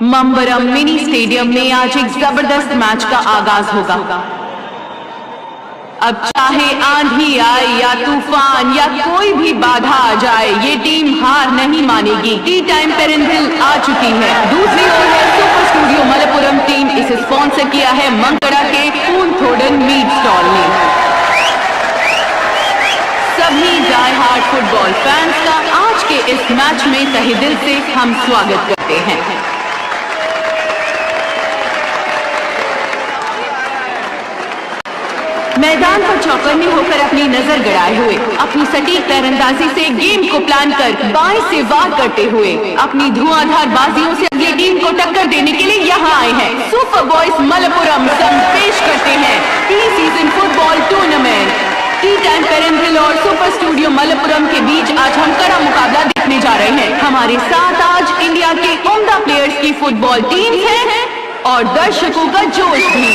मंबरम mini stadium में आज एक जबरदस्त मैच का आगाज होगा। अब चाहे आंधी आए या तूफान या कोई भी बाधा आ जाए, ये टीम हार नहीं मानेगी। टी टाइम पेरेंथिल आ चुकी है। दूसरी ओर है सुपर स्टूडियो मलप्पुरम टीम। इसे स्पॉन्सर किया है मंगड़ा के पूनथोड़न मीट स्टॉल ने। सभी डाई हार्ड फुटबॉल फैंस का आज के इस मैच में तहे दिल से हम स्वागत करते हैं। मैदान पर चौकन्ने होकर अपनी नजर गड़ाए हुए, अपनी सटीक तीरंदाजी से गेम को प्लान कर बाएं से वार करते हुए अपनी धुआंधार बाजियों से अगली टीम को टक्कर देने के लिए यहाँ आए हैं सुपर बॉयज मलप्पुरम संघ पेश करते हैं pre season football tournament. Tea time पेरेंथिल और सुपर स्टूडियो मलप्पुरम के बीच आज हम कड़ा मुकाबला देखने जा रहे हैं। हमारे साथ आज इंडिया के उम्दा प्लेयर्स की फुटबॉल टीम है और दर्शकों का जोश भी।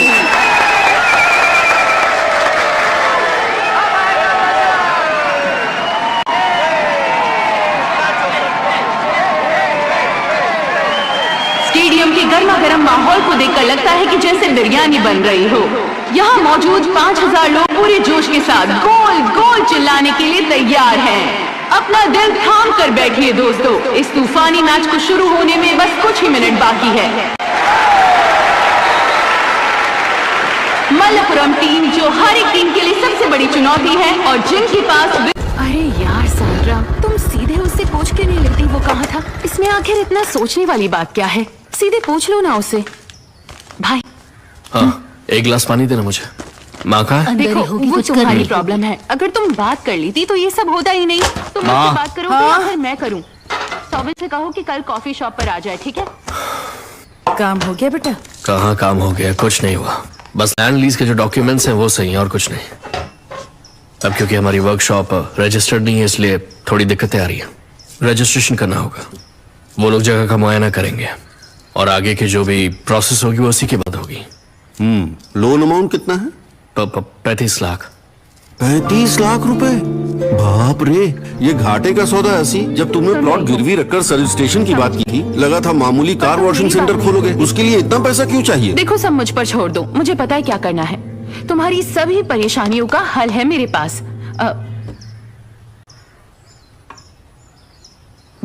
स्टेडियम के गर्मा गर्म माहौल को देखकर लगता है कि जैसे बिरयानी बन रही हो। यहाँ मौजूद 5000 लोग पूरे जोश के साथ गोल गोल चिल्लाने के लिए तैयार हैं। अपना दिल थाम कर बैठिए दोस्तों, इस तूफानी मैच को शुरू होने में बस कुछ ही मिनट बाकी है। मलप्पुरम टीम जो हर एक टीम के लिए सबसे बड़ी चुनौती है और जिनके पास। अरे यार सांड्रा, तुम सीधे उससे पूछ के नहीं लेती वो कहाँ था? इसमें आखिर इतना सोचने वाली बात क्या है? सीधे पूछ लो ना उसे। भाई हाँ, एक गिलास पानी देना मुझे। माँ का देखो वो तुम्हारी प्रॉब्लम है। अगर तुम बात कर ली थी तो ये सब होता ही नहीं। तुम मुझसे बात करो या फिर मैं करूं? सौबिन से कहो कि कल कॉफी शॉप पर आ जाए, ठीक है? काम हो गया बेटा? कहाँ काम हो गया, कुछ नहीं हुआ। बस लैंड लीज के जो डॉक्यूमेंट्स हैं वो सही हैं और कुछ नहीं। अब क्योंकि हमारी वर्कशॉप रजिस्टर्ड नहीं है इसलिए थोड़ी दिक्कतें आ रही हैं। रजिस्ट्रेशन करना होगा, वो लोग जगह का मुआयना करेंगे और आगे की जो भी प्रोसेस होगी वो उसी के बाद होगी। लोन अमाउंट कितना है? 35 लाख। 35 लाख रुपए? बाप रे, ये घाटे का सौदा है। ऐसी जब तुमने प्लॉट गिरवी रखकर सर्विस स्टेशन की बात की थी, लगा था मामूली कार वॉशिंग सेंटर खोलोगे। उसके लिए इतना पैसा क्यों चाहिए? देखो सब मुझ पर छोड़ दो, मुझे पता है क्या करना है। तुम्हारी सभी परेशानियों का हल है मेरे पास।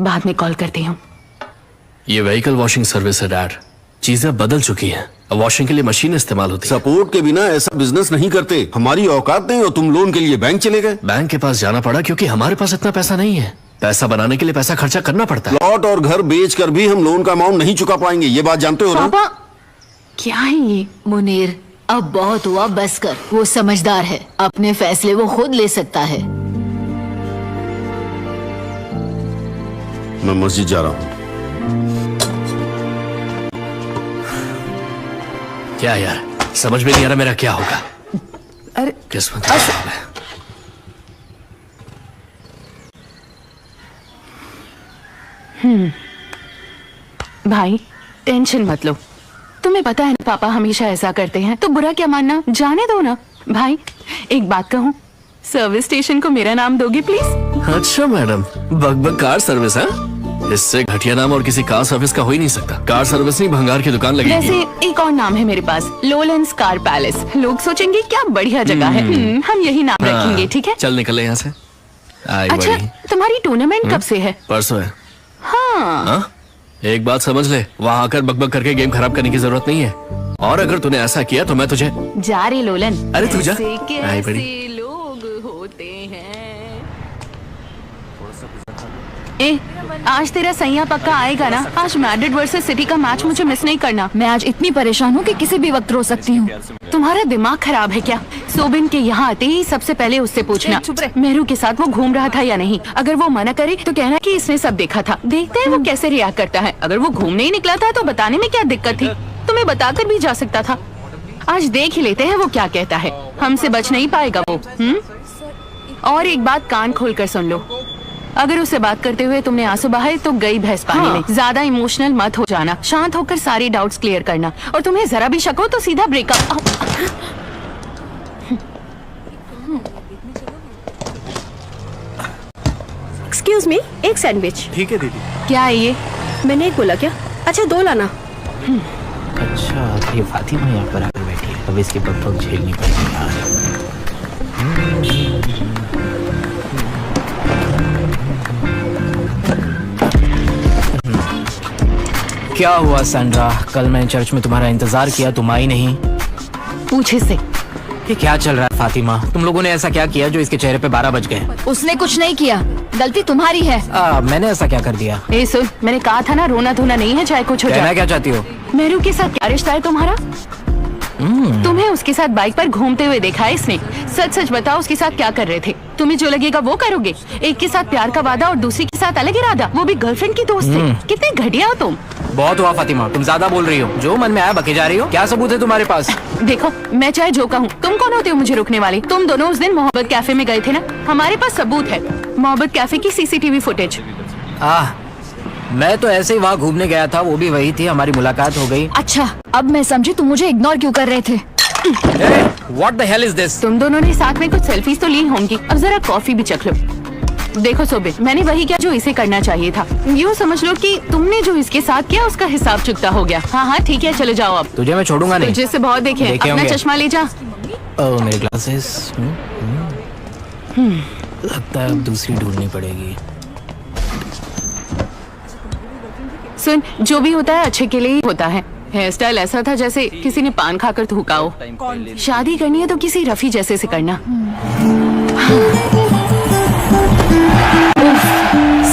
बाद में कॉल करती हूँ। ये व्हीकल वॉशिंग सर्विस है डैड। चीजें बदल चुकी हैं, अब वॉशिंग के लिए मशीन इस्तेमाल होती है। सपोर्ट के बिना ऐसा बिजनेस नहीं करते। हमारी औकात नहीं और तुम लोन के लिए बैंक चले गए। बैंक के पास जाना पड़ा क्योंकि हमारे पास इतना पैसा नहीं है। पैसा बनाने के लिए पैसा खर्चा करना पड़ता है। प्लॉट और घर बेच कर भी हम लोन का अमाउंट नहीं चुका पाएंगे, ये बात जानते हो ना? पापा क्या है ये? मुनीर, अब बहुत हुआ, बस कर। वो समझदार है, अपने फैसले वो खुद ले सकता है। मैं मस्जिद जा रहा हूँ। क्या यार, समझ में नहीं आ रहा मेरा क्या होगा। अरे किस्मत भाई टेंशन मत लो। तुम्हें पता है ना पापा हमेशा ऐसा करते हैं, तो बुरा क्या मानना, जाने दो ना। भाई एक बात कहूँ, सर्विस स्टेशन को मेरा नाम दोगे प्लीज? अच्छा मैडम, बग कार सर्विस है? इससे घटिया नाम और किसी कार सर्विस का हो ही नहीं सकता। कार सर्विस नहीं, भंगार की दुकान लगेगी। वैसे एक और नाम है मेरे पास, लोलेंस कार पैलेस। लोग सोचेंगे क्या बढ़िया जगह है। हम यही नाम रखेंगे, ठीक है? चल निकले यहाँ से। अच्छा, तुम्हारी टूर्नामेंट कब से है? परसों है। हाँ, एक बात समझ ले, वहाँ आकर बकबक करके गेम खराब करने की जरूरत नहीं है। और अगर तूने ऐसा किया तो मैं तुझे। जा रे लोलन। अरे तू जा। कैसे लोग होते हैं। ए, आज तेरा सैया पक्का आएगा ना? आज मैड्रिड वर्सेस सिटी का मैच मुझे मिस नहीं करना। मैं आज इतनी परेशान हूँ कि किसी भी वक्त रो सकती हूँ। तुम्हारा दिमाग खराब है क्या? सोबिन के यहाँ आते ही सबसे पहले उससे पूछना मेहरू के साथ वो घूम रहा था या नहीं। अगर वो मना करे तो कहना कि इसने सब देखा था। देखते हैं वो कैसे रिएक्ट करता है। अगर वो घूमने ही निकला था तो बताने में क्या दिक्कत थी? तुम्हें बताकर भी जा सकता था। आज देख ही लेते हैं वो क्या कहता है। हमसे बच नहीं पाएगा वो। और एक बात कान खोल कर सुन लो, अगर उसे बात करते हुए तुमने आंसू बहाए तो गई भैंस पानी में। ज्यादा इमोशनल मत हो जाना, शांत होकर सारे डाउट्स क्लियर करना। और तुम्हें जरा भी शक हो तो सीधा ब्रेकअप। एक्सक्यूज मी, एक सैंडविच। ठीक है दीदी। क्या है ये? मैंने एक बोला क्या? अच्छा 2 लाना। अच्छा, ये फातिमा यहाँ पर आकर बैठी है, अब इसकी बकबक झेलनी पड़ेगी यार। क्या हुआ सैंड्रा? कल मैंने चर्च में तुम्हारा इंतजार किया, तुम आई नहीं। पूछ इससे। ये क्या चल रहा है फातिमा? तुम लोगों ने ऐसा क्या किया जो इसके चेहरे पे 12 बज गए? उसने कुछ नहीं किया, गलती तुम्हारी है। मैंने ऐसा क्या कर दिया? ए सुन, मैंने कहा था ना रोना धोना नहीं है, चाहे कुछ हो कहना जाए। क्या चाहती हो? मेरू के साथ क्या रिश्ता है तुम्हारा? तुम्हें उसके साथ बाइक पर घूमते हुए देखा है इसने। सच सच बताओ, उसके साथ क्या कर रहे थे? तुम्हें जो लगेगा वो करोगे। एक के साथ प्यार का वादा और दूसरी के साथ अलग इरादा, वो भी गर्लफ्रेंड की दोस्त थे। कितने घटिया हो तुम। बहुत हुआ फातिमा, तुम ज्यादा बोल रही हो। जो मन में आया बके जा रही हो। क्या सबूत है तुम्हारे पास? देखो, मैं चाहे जो कहूँ, तुम कौन होते हो मुझे रोकने वाले? तुम दोनों उस दिन मोहब्बत कैफे में गए थे ना, हमारे पास सबूत है। मोहब्बत कैफे की सीसीटीवी फुटेज। मैं तो ऐसे ही वहाँ घूमने गया था, वो भी वही थी, हमारी मुलाकात हो गई। अच्छा, अब मैं समझी तुम मुझे इग्नोर क्यों कर रहे थे। What the hell is this? तुम दोनों ने साथ में कुछ सेल्फीज तो ली होंगी, अब जरा कॉफी भी चख लो। देखो सोबिन, मैंने वही किया जो इसे करना चाहिए था। यूँ समझ लो कि तुमने जो इसके साथ किया उसका हिसाब चुकता हो गया। हाँ हाँ ठीक है, चले जाओ अब। तुझे मैं छोड़ूंगा नहीं। तुझे से बहुत देखे, देखे अपना होंगे। चश्मा ले जा। ओह मेरे ग्लासेस। लगता है अब दूसरी ढूंढनी पड़ेगी। सुन, जो भी होता है अच्छे के लिए ही होता है। हेयर स्टाइल ऐसा था जैसे किसी ने पान खाकर थूका हो। शादी करनी है तो किसी रफी जैसे से करना।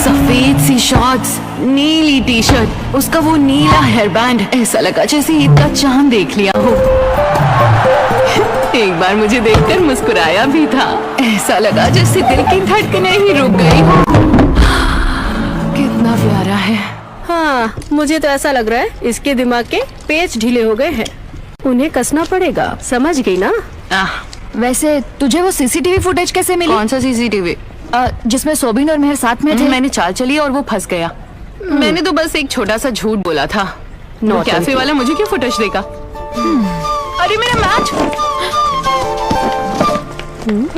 सफेद सी शॉर्ट्स, नीली टी शर्ट, उसका वो नीला हेयर बैंड, ऐसा लगा जैसे ईद का चांद देख लिया हो। एक बार मुझे देखकर मुस्कुराया भी था, ऐसा लगा जैसे दिल की धड़कनें ही रुक गई हो। कितना प्यारा है। हाँ, मुझे तो ऐसा लग रहा है इसके दिमाग के पेच ढीले हो गए हैं, उन्हें कसना पड़ेगा। समझ गई ना? वैसे तुझे वो सीसीटीवी फुटेज कैसे मिली? कौन सा सीसीटीवी? जिसमें सोबिन और मेहर साथ में थे। मैंने चाल चली और वो फंस गया। मैंने तो बस एक छोटा सा झूठ बोला था। वो कैफे वाला मुझे क्यों फुटेज देगा? अरे मेरा मैच!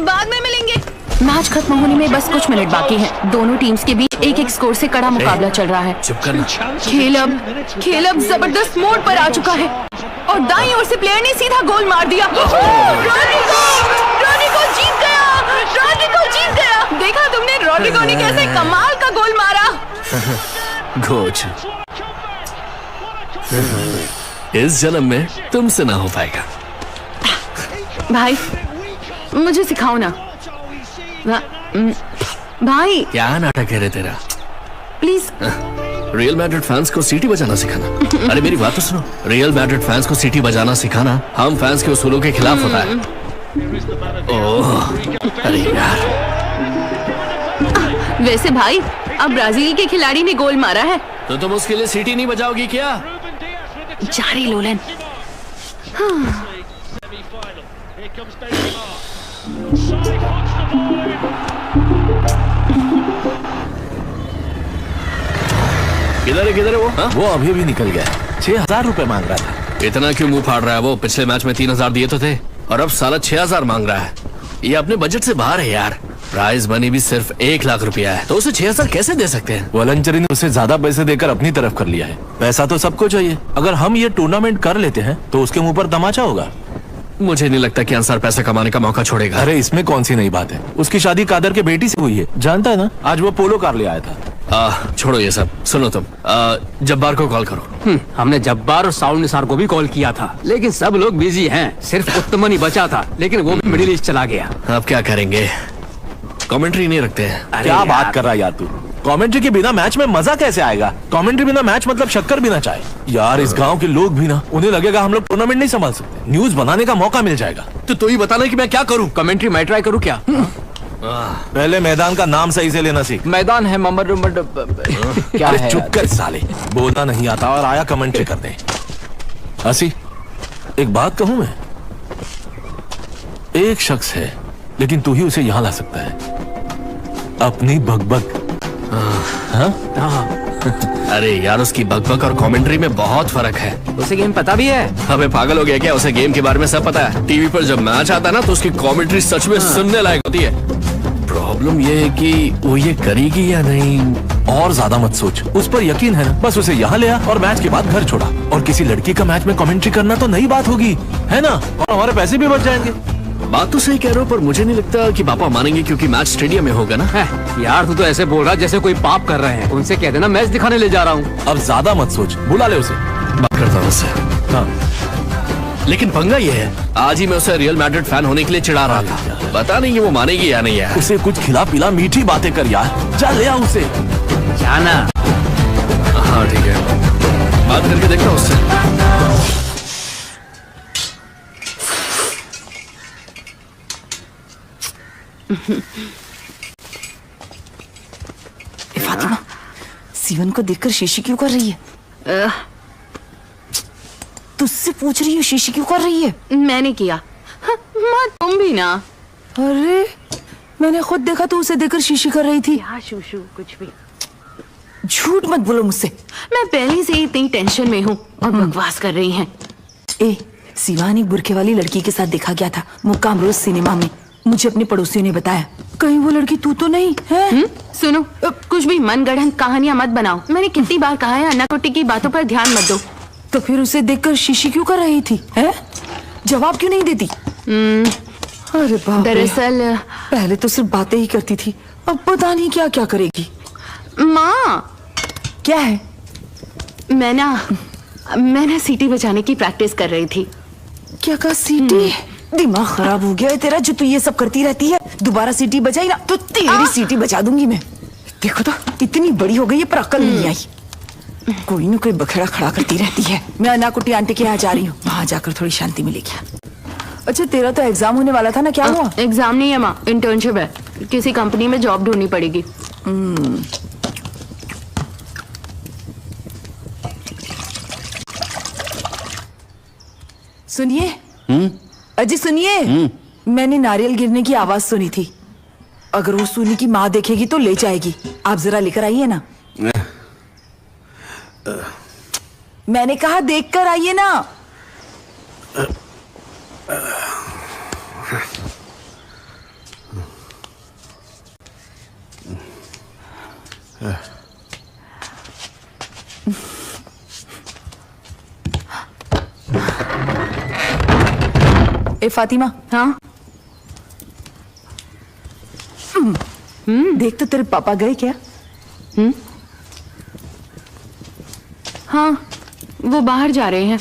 बाद में मिलेंगे। मैच खत्म होने में बस कुछ मिनट बाकी हैं। दोनों टीम्स के बीच एक एक स्कोर से कड़ा मुकाबला चल रहा है। चुप करना। खेल अब जबरदस्त मोड़ पर आ चुका है और दाईं ओर से प्लेयर ने सीधा गोल मार दिया। रोड्रिगो जीत गया! रोड्रिगो जीत गया! देखा तुमने रोड्रिगो ने कैसे कमाल का गोल मारा? गोच, इस जन्म में तुमसे ना हो पाएगा। भाई मुझे सिखाओ ना। भाई क्या नाटक है रे तेरा? प्लीज। रियल मैड्रिड फैंस को सीटी बजाना सिखाना। अरे मेरी बात तो सुनो, रियल मैड्रिड फैंस को सीटी बजाना सिखाना हम फैंस के उसूलों के खिलाफ होता है। ओह अरे यार। वैसे भाई, अब ब्राजील के खिलाड़ी ने गोल मारा है तो तुम उसके लिए सीटी नहीं बजाओगी क्या? जारी लोलन। किधर है वो? हाँ? वो अभी भी निकल गया। 6,000 रुपए मांग रहा था। इतना क्यों मुंह फाड़ रहा है वो? पिछले मैच में 3,000 दिए तो थे और अब साला 6,000 मांग रहा है। ये अपने बजट से बाहर है यार। प्राइज मनी भी सिर्फ 1 लाख रुपया है तो उसे 6,000 कैसे दे सकते हैं? वॉलंटरी ने उसे ज्यादा पैसे देकर अपनी तरफ कर लिया है। पैसा तो सबको चाहिए। अगर हम ये टूर्नामेंट कर लेते हैं तो उसके मुंह पर तमाचा होगा। मुझे नहीं लगता कि अंसार पैसा कमाने का मौका छोड़ेगा। अरे इसमें कौन सी नई बात है? उसकी शादी कादर के बेटी से हुई है, जानता है ना? आज वो पोलो कार ले आया था। छोड़ो ये सब, सुनो तुम जब्बार को कॉल करो। हमने जब्बार और साउंड निसार को भी कॉल किया था, लेकिन सब लोग बिजी हैं। सिर्फ उत्तमन ही बचा था, लेकिन वो भी मिडिल ईस्ट चला गया। अब क्या करेंगे? कमेंट्री नहीं रखते हैं। क्या बात कर रहा है यार तू? कमेंट्री के बिना मैच में मजा कैसे आएगा? कमेंट्री बिना मैच मतलब शक्कर बिना चाय। यार इस गांव के लोग भी ना, उन्हें लगेगा हम लोग टूर्नामेंट नहीं संभाल सकते। न्यूज बनाने का मौका मिल जाएगा। तो ही बताना कि मैं क्या करूं? कमेंट्री मैं ट्राई करूं क्या? पहले मैदान का नाम सही से लेना सीख। मैदान है क्या अरे है? चुप कर साले, बोलना नहीं आता और आया कमेंट्री करने। हसी, एक बात कहूं मैं? एक शख्स है लेकिन तू ही उसे यहां ला सकता है। अपनी बकबक। अरे यार उसकी बकबक और कमेंट्री में बहुत फर्क है। उसे गेम पता भी है? हमें पागल हो गया क्या? उसे गेम के बारे में सब पता है। टीवी पर जब मैच आता है ना तो उसकी कमेंट्री सच में सुनने लायक होती है। प्रॉब्लम ये है कि वो ये करेगी या नहीं। और ज्यादा मत सोच, उस पर यकीन है ना, बस उसे यहाँ ले आ और मैच के बाद घर छोड़ा। और किसी लड़की का मैच में कमेंट्री करना तो नई बात होगी, है ना, और हमारे पैसे भी बच जाएंगे। बात तो सही कह रहे हो, पर मुझे नहीं लगता कि पापा मानेंगे, क्योंकि मैच स्टेडियम में होगा ना। है, यार तू तो ऐसे बोल रहा है जैसे कोई पाप कर रहे हैं। उनसे कह देना मैच दिखाने ले जा रहा हूँ। अब ज्यादा मत सोच, बुला ले उसे। बात करता हूँ उससे। हाँ। लेकिन पंगा ये है, आज ही मैं उसे रियल मैड्रिड फैन होने के लिए चिढ़ा रहा था। पता नहीं कि वो मानेगी या नहीं यार। उसे कुछ खिला पिला, मीठी बातें कर यार, जा ले आ उसे। जाना। हाँ ठीक है, बात करके देखता हूँ उससे। फातिमा, सीवन को देखकर शीशी क्यों कर रही है? तुझसे पूछ रही हूँ, शीशी क्यों कर रही है? मैंने किया। हाँ, माँ तुम भी ना। अरे मैंने खुद देखा तो उसे देखकर शीशी कर रही थी। हाँ शूशू कुछ भी। झूठ मत बोलो मुझसे। मैं पहले से ही इतनी टेंशन में हूँ और बकवास कर रही हैं। ए, शिवानी बुरखे वाली लड़की के साथ देखा गया था मुक्काम रोज सिनेमा में। मुझे अपने पड़ोसियों ने बताया। कहीं वो लड़की तू तो नहीं है? सुनो, कुछ भी मनगढ़ंत कहानियां मत बनाओ। मैंने कितनी बार कहा है अन्ना कुट्टी की बातों पर ध्यान मत दो। तो फिर उसे देखकर शीशी क्यों कर रही थी? है? जवाब क्यों नहीं देती? अरे बाप रे। दरअसल पहले तो सिर्फ बातें ही करती थी, अब पता नहीं क्या क्या करेगी। माँ, क्या है? मैं ना सीटी बजाने की प्रैक्टिस कर रही थी। क्या कहा? सीटी? दिमाग खराब हो गया है तेरा, जो तू ये सब करती रहती है। दोबारा सीटी बजाई ना तो तेरी सीटी बजा दूंगी मैं। देखो तो इतनी बड़ी हो गई है पर अक्ल नहीं आई। कोई ना कोई बखेड़ा खड़ा करती रहती है। मैं अन्ना कुट्टी आंटी के यहाँ जा रही हूँ, वहां जाकर थोड़ी शांति मिलेगी। अच्छा तेरा तो एग्जाम होने वाला था ना, क्या हुआ? एग्जाम नहीं है माँ, इंटर्नशिप है। किसी कंपनी में जॉब ढूंढनी पड़ेगी। सुनिए अजी, सुनिए। मैंने नारियल गिरने की आवाज सुनी थी। अगर वो सुनी की माँ देखेगी तो ले जाएगी। आप जरा लेकर आइए ना। मैंने कहा देख कर आइए ना। ए फातिमा। हाँ देख तो तेरे पापा गए क्या? हाँ, वो बाहर जा रहे हैं।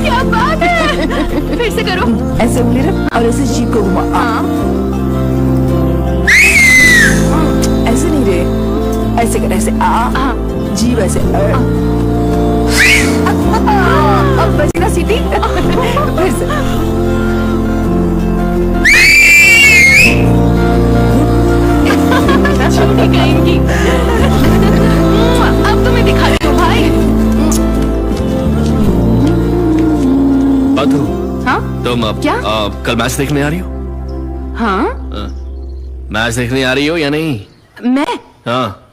क्या बात है? फिर से करो। ऐसे उंगली रख और ऐसे जीभ को घुमा। ऐसे नहीं रे, ऐसे कर, ऐसे जीभ ऐसे। अब बजी ना सीटी। फिर से। छूटी कहेंगी। अब तुम्हें दिखाती हूँ भाई। बातू, हाँ तुम क्या? कल मैच देखने आ रही हो? हाँ, मैच देखने आ रही हो या नहीं? मैं हाँ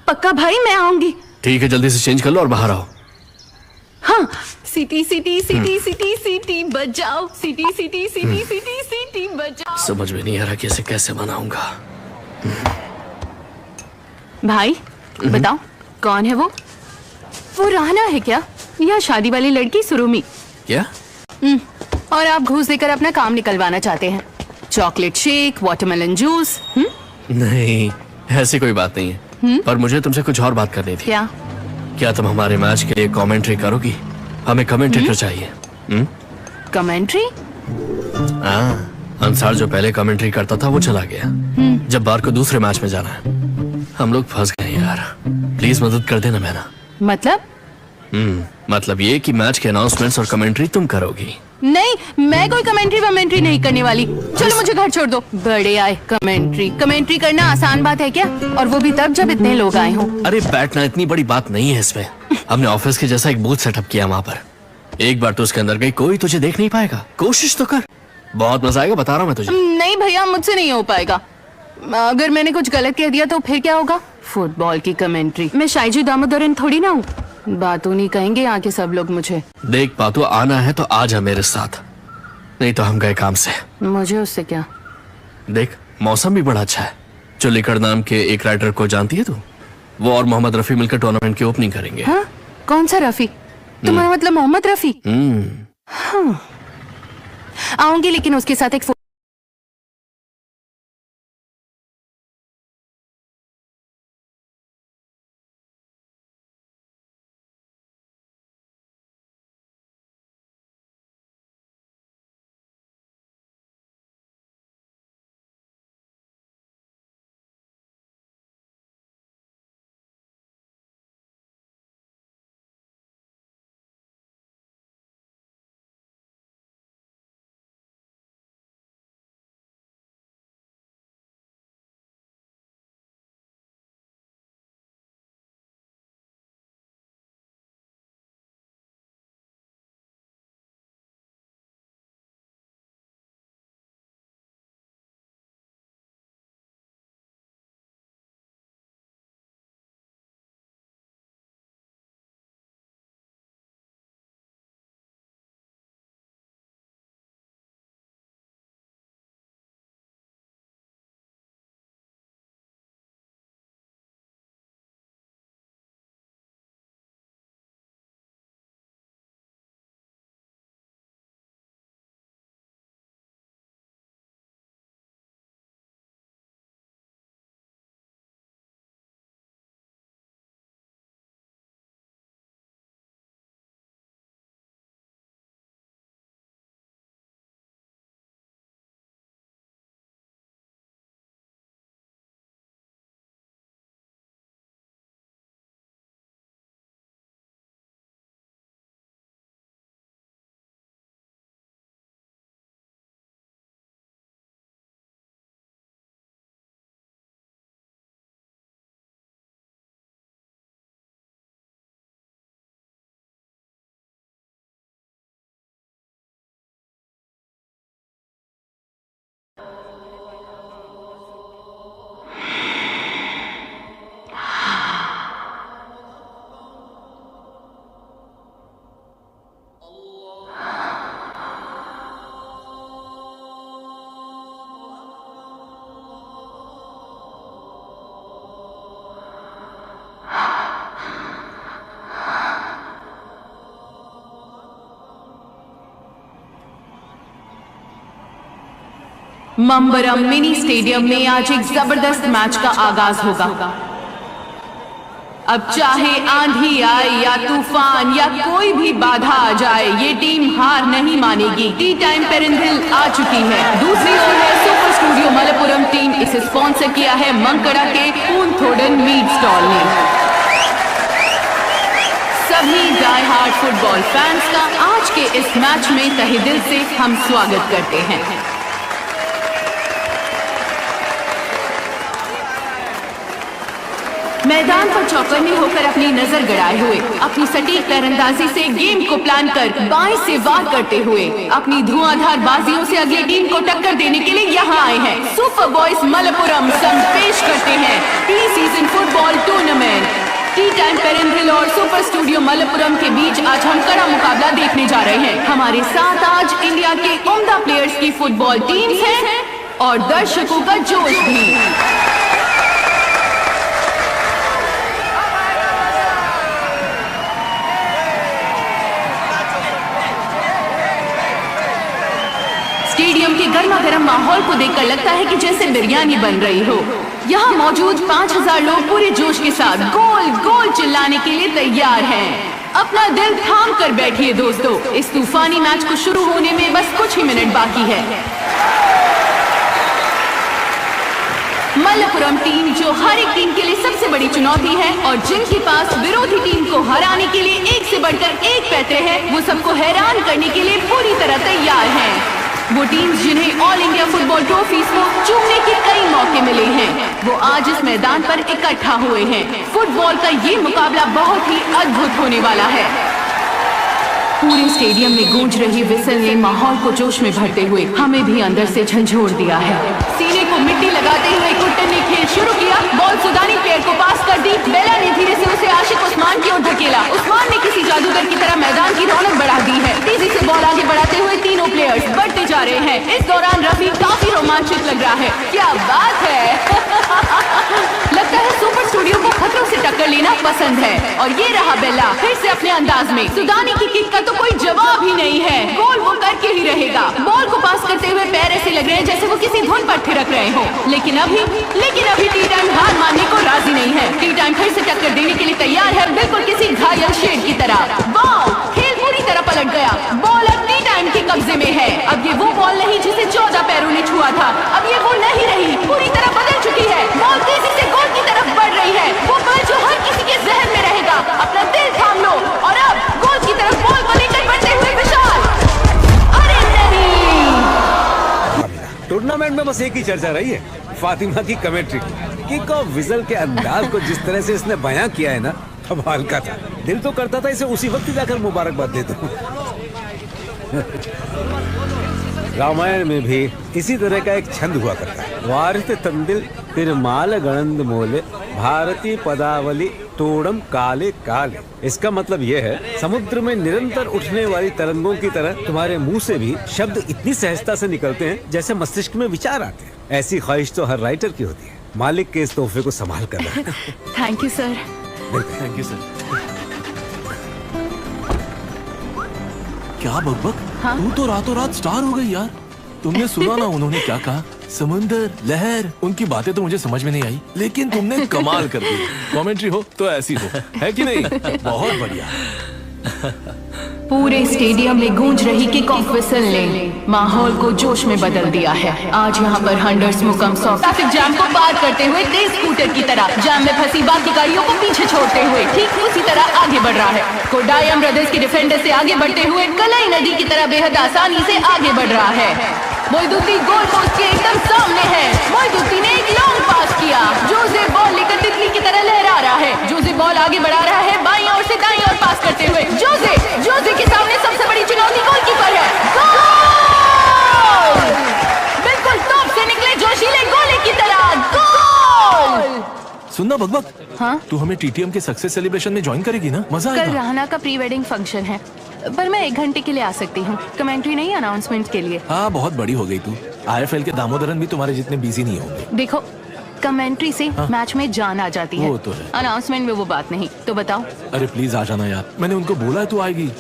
पक्का भाई, मैं आऊंगी। ठीक है, जल्दी से चेंज कर लो और बाहर आओ। हाँ, सीटी सीटी सीटी सीटी सीटी बजाओ, सीटी सीटी सीटी सीटी सीटी बजाओ। समझ में नहीं आ रहा कि इसे कैसे बनाऊंगा। भाई बताओ, कौन है वो? वो राहना है क्या, या शादी वाली लड़की सुरुमी? क्या? और आप घूस देकर अपना काम निकलवाना चाहते हैं? Chocolate shake, watermelon juice. नहीं, ऐसी कोई बात नहीं है। पर मुझे तुमसे कुछ और बात करनी थी। क्या तुम हमारे मैच के लिए कमेंट्री करोगी? हमें कमेंटेटर चाहिए। कमेंट्री? हाँ, अंसार जो पहले कमेंट्री करता था वो चला गया। जब बार को दूसरे मैच में जाना है। हम लोग फंस गए यार, प्लीज मदद कर देना मैना। मतलब? मतलब ये कि मैच के अनाउंसमेंट्स और कमेंट्री तुम करोगी। नहीं, मैं कोई कमेंट्री नहीं करने वाली। चलो मुझे घर छोड़ दो। बड़े आए कमेंट्री करना आसान बात है क्या? और वो भी तब जब इतने लोग आए हों। अरे बैठना इतनी बड़ी बात नहीं है इसमें। हमने ऑफिस के जैसा एक बूथ सेटअप किया वहाँ पर। एक बार तो उसके अंदर गई, कोई तुझे देख नहीं पाएगा। कोशिश तो कर, बहुत मजा आएगा, बता रहा हूँ मैं तुझे। नहीं भैया, मुझसे नहीं हो पाएगा। अगर मैंने कुछ गलत कह दिया तो फिर क्या होगा? फुटबॉल की कमेंट्री। मैं शाइजू दामोदरन थोड़ी ना हूँ। बातों नहीं कहेंगे यहाँ के सब लोग मुझे। देख पातू, आना है तो आ जा मेरे साथ, नहीं तो हम गए काम से। मुझे उससे क्या? देख मौसम भी बड़ा अच्छा है। चुलिकड़ नाम के एक राइडर को जानती है तू? वो और मोहम्मद रफी मिलकर टूर्नामेंट की ओपनिंग करेंगे। हाँ? कौन सा रफी? तुम्हारा मतलब मोहम्मद रफी? हाँ। आऊंगी, लेकिन उसके साथ एक मंबरम मिनी स्टेडियम में आज एक जबरदस्त मैच का आगाज होगा। अब चाहे आंधी आए या तूफान या कोई भी बाधा आ जाए, ये टीम हार नहीं मानेगी। टी टाइम पेरिंथिल आ चुकी है। दूसरी ओर है सुपर स्टूडियो मलप्पुरम टीम। इसे स्पॉन्सर किया है मंकड़ा के पूनथोडन मीट स्टॉल ने। सभी डाई हार्ड फुटबॉल फैंस का आज के इस मैच में तहे दिल से हम स्वागत करते हैं। मैदान पर चौकन्ने होकर अपनी नजर गड़ाए हुए, अपनी सटीक तीरंदाजी से गेम को प्लान कर बाएं से वार करते हुए अपनी धुआंधार बाजियों से अगली टीम को टक्कर देने के लिए यहाँ आए हैं सुपर बॉयज मलप्पुरम। संग पेश करते हैं pre season football tournament. Tea time पेरिंथिल और सुपर स्टूडियो मलप्पुरम के बीच आज हम कड़ा मुकाबला देखने जा रहे हैं। हमारे साथ आज इंडिया के उम्दा प्लेयर्स की फुटबॉल टीम्स हैं और दर्शकों का जोश भी। स्टेडियम के गर्मा गर्म माहौल को देखकर लगता है कि जैसे बिरयानी बन रही हो। यहाँ मौजूद 5000 लोग पूरे जोश के साथ गोल गोल चिल्लाने के लिए तैयार हैं। अपना दिल थाम कर बैठिए दोस्तों, इस तूफानी मैच को शुरू होने में बस कुछ ही मिनट बाकी है। मलप्पुरम टीम जो हर एक टीम के लिए सबसे बड़ी चुनौती है और जिनके पास विरोधी टीम को हराने के लिए एक से बढ़कर एक पैतरे हैं, वो सबको हैरान करने के लिए पूरी तरह तैयार हैं। वो टीम्स जिन्हें ऑल इंडिया फुटबॉल ट्रॉफीज को चूमने के कई मौके मिले हैं, वो आज इस मैदान पर इकट्ठा हुए हैं। फुटबॉल का ये मुकाबला बहुत ही अद्भुत होने वाला है। पूरे स्टेडियम में गूंज रही विसल ने माहौल को जोश में भरते हुए हमें भी अंदर से झंझोर दिया है। सीने को मिट्टी लगाते हुए कुट्टन ने खेल शुरू किया। बॉल सुदानी प्लेयर को पास कर दी। बेला ने धीरे से उसे आशिक उस्मान की ओर धकेला। उस्मान ने किसी जादूगर की तरह मैदान की रौनक बढ़ा दी है। तेजी से बॉल आगे बढ़ाते हुए तीनों प्लेयर्स बढ़ते जा रहे हैं। इस दौरान रफी काफी रोमांचित लग रहा है। क्या बात है। लगता है सुपर स्टूडियो को खतरों से टक्कर लेना पसंद है। और ये रहा बेला फिर से अपने अंदाज में। सुदानी की किक का तो कोई जवाब ही नहीं है। गोल वो करके ही रहेगा। बॉल को पास करते हुए पैर ऐसे लग रहे हैं जैसे वो किसी धुन पर थिरक रहे हो। लेकिन अभी टी टाइम हार मानने को राजी नहीं है। टी टाइम फिर से टक्कर देने के लिए तैयार है, बिल्कुल किसी घायल शेर की तरह। वाह, खेल पूरी तरह पलट गया। बॉल अब टी टाइम के कब्जे में है। अब ये वो बॉल नहीं जिसे 14 पैरों ने छुआ था। अब ये वो नहीं रही, पूरी तरह बदल चुकी है। बॉल तेजी से गोल की तरफ बढ़ रही है। वो बॉल जो हर किसी के जहन में रहेगा। अपना दिल थाम लो और अब गोल की तरफ बॉल को लेकर बढ़ते हुए विशाल। अरे नहीं, टूर्नामेंट में बस एक ही चर्चा रही है, फातिमा की कमेंट्री की। किक ऑफ विजल के अंदाज को जिस तरह से इसने बयां किया है ना, कमाल का था। दिल तो करता था इसे उसी वक्त जाकर मुबारकबाद दे दूं। रामायण में भी इसी तरह का एक छंद हुआ करता है। वारित तंदिल तिरमाल गणंद मोले भारती पदावली तोड़म काले काले। इसका मतलब यह है, समुद्र में निरंतर उठने वाली तरंगों की तरह तुम्हारे मुंह से भी शब्द इतनी सहजता से निकलते हैं जैसे मस्तिष्क में विचार आते हैं। ऐसी ख्वाहिश तो हर राइटर की होती है। मालिक के इस तोहफे को संभाल कर रखना। Thank you sir. Thank you sir. क्या बकबक, तू तो रातों रात स्टार हो गई यार। तुमने सुना ना उन्होंने क्या कहा? समंदर, लहर, उनकी बातें तो मुझे समझ में नहीं आई, लेकिन तुमने कमाल कर दी। कमेंट्री हो तो ऐसी हो, है कि नहीं? बहुत बढ़िया। पूरे स्टेडियम में गूंज रही किक ऑफ विसल ने माहौल को जोश में बदल दिया है। आज यहाँ पर हंडर्स मुकम सौ ट्रैफिक जाम को पार करते हुए तेज स्कूटर की तरह जाम में फंसी बाकी गाड़ियों को पीछे छोड़ते हुए ठीक उसी तरह आगे बढ़ रहा है। कोडायम ब्रदर्स के डिफेंडर से आगे बढ़ते हुए कलाई नदी की तरह बेहद आसानी से आगे बढ़ रहा है। मोइनुद्दीन गोल पोस्ट के एकदम सामने है। मोइनुद्दीन ने एक लॉन्ग पास किया। जोसे बॉल लेकर तितली की तरह लहरा रहा है। जोसे बॉल आगे बढ़ा रहा है बाईं ओर से दाईं ओर पास करते हुए। जोसे के सामने सबसे बड़ी चुनौती गोलकीपर है। गोल! बिल्कुल तोप से निकले जोशीले गोले की तरह। गोल! सुनना बकबक, हाँ? तू हमें टीटीएम के सक्सेस सेलिब्रेशन में ज्वाइन करेगी ना? मजा कल आएगा। राहना का प्री वेडिंग फंक्शन है, पर मैं 1 घंटे के लिए आ सकती हूँ। कमेंट्री नहीं, अनाउंसमेंट के लिए। हाँ, बहुत बड़ी हो गई तू। आईएफएल के दामोदरन भी तुम्हारे जितने बिजी नहीं होंगे। देखो, कमेंट्री से मैच में जान आ जाती है। वो तो है। अनाउंसमेंट में वो बात नहीं। तो बताओ। अरे प्लीज आ जाना यार, मैंने उनको बोला है तू आएगी।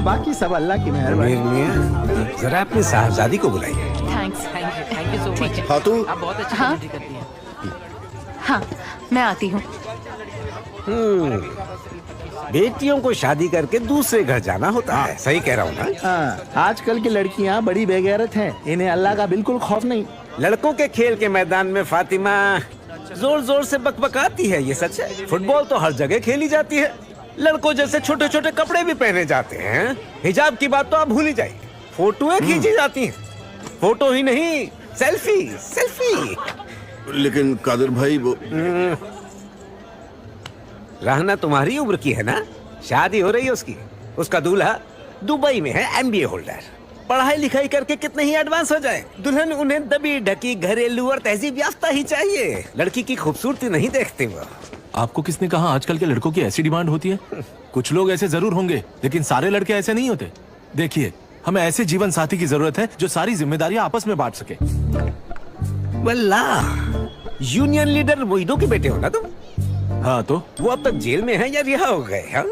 बाकी सब अल्लाह की मेहरबानी। जरा अपनी साहबजादी को बुलाइए। Thanks. Thank you so much. Fatu, आप बहुत अच्छी हाँ? कमेंट्री करती हैं। हाँ, मैं आती हूँ। बेटियों को शादी करके दूसरे घर जाना होता है। सही कह रहा हूँ ना? हाँ, आजकल की लड़कियाँ बड़ी बेगैरत हैं। इन्हें अल्लाह का बिल्कुल खौफ नहीं। लड़कों के खेल के मैदान में फातिमा जोर जोर से बकबकाती है, ये सच है। फुटबॉल तो हर जगह खेली जाती है। लड़कों जैसे छोटे छोटे कपड़े भी पहने जाते हैं। हिजाब की बात तो आप भूल ही जाइए। फोटोएं खींची जाती हैं। फोटो ही नहीं, सेल्फी। लेकिन कादिर भाई वो रहना तुम्हारी उम्र की है ना? शादी हो रही है उसकी। उसका दूल्हा दुबई में है, MBA होल्डर। पढ़ाई लिखाई करके कितने ही एडवांस हो जाए, दुल्हन उन्हें दबी ढकी घरेलू और तहजीब याफ्ता ही चाहिए। लड़की की खूबसूरती नहीं देखते वो। आपको किसने कहा आजकल के लड़कों की ऐसी डिमांड होती है? कुछ लोग ऐसे जरूर होंगे, लेकिन सारे लड़के ऐसे नहीं होते। देखिए, हमें ऐसे जीवन साथी की जरूरत है जो सारी जिम्मेदारियां आपस में बांट सके। वल्लाह, यूनियन लीडर मोहिदो के बेटे हो ना तुम? हाँ तो वो अब तक जेल में है या रिहा हो गए? हाँ?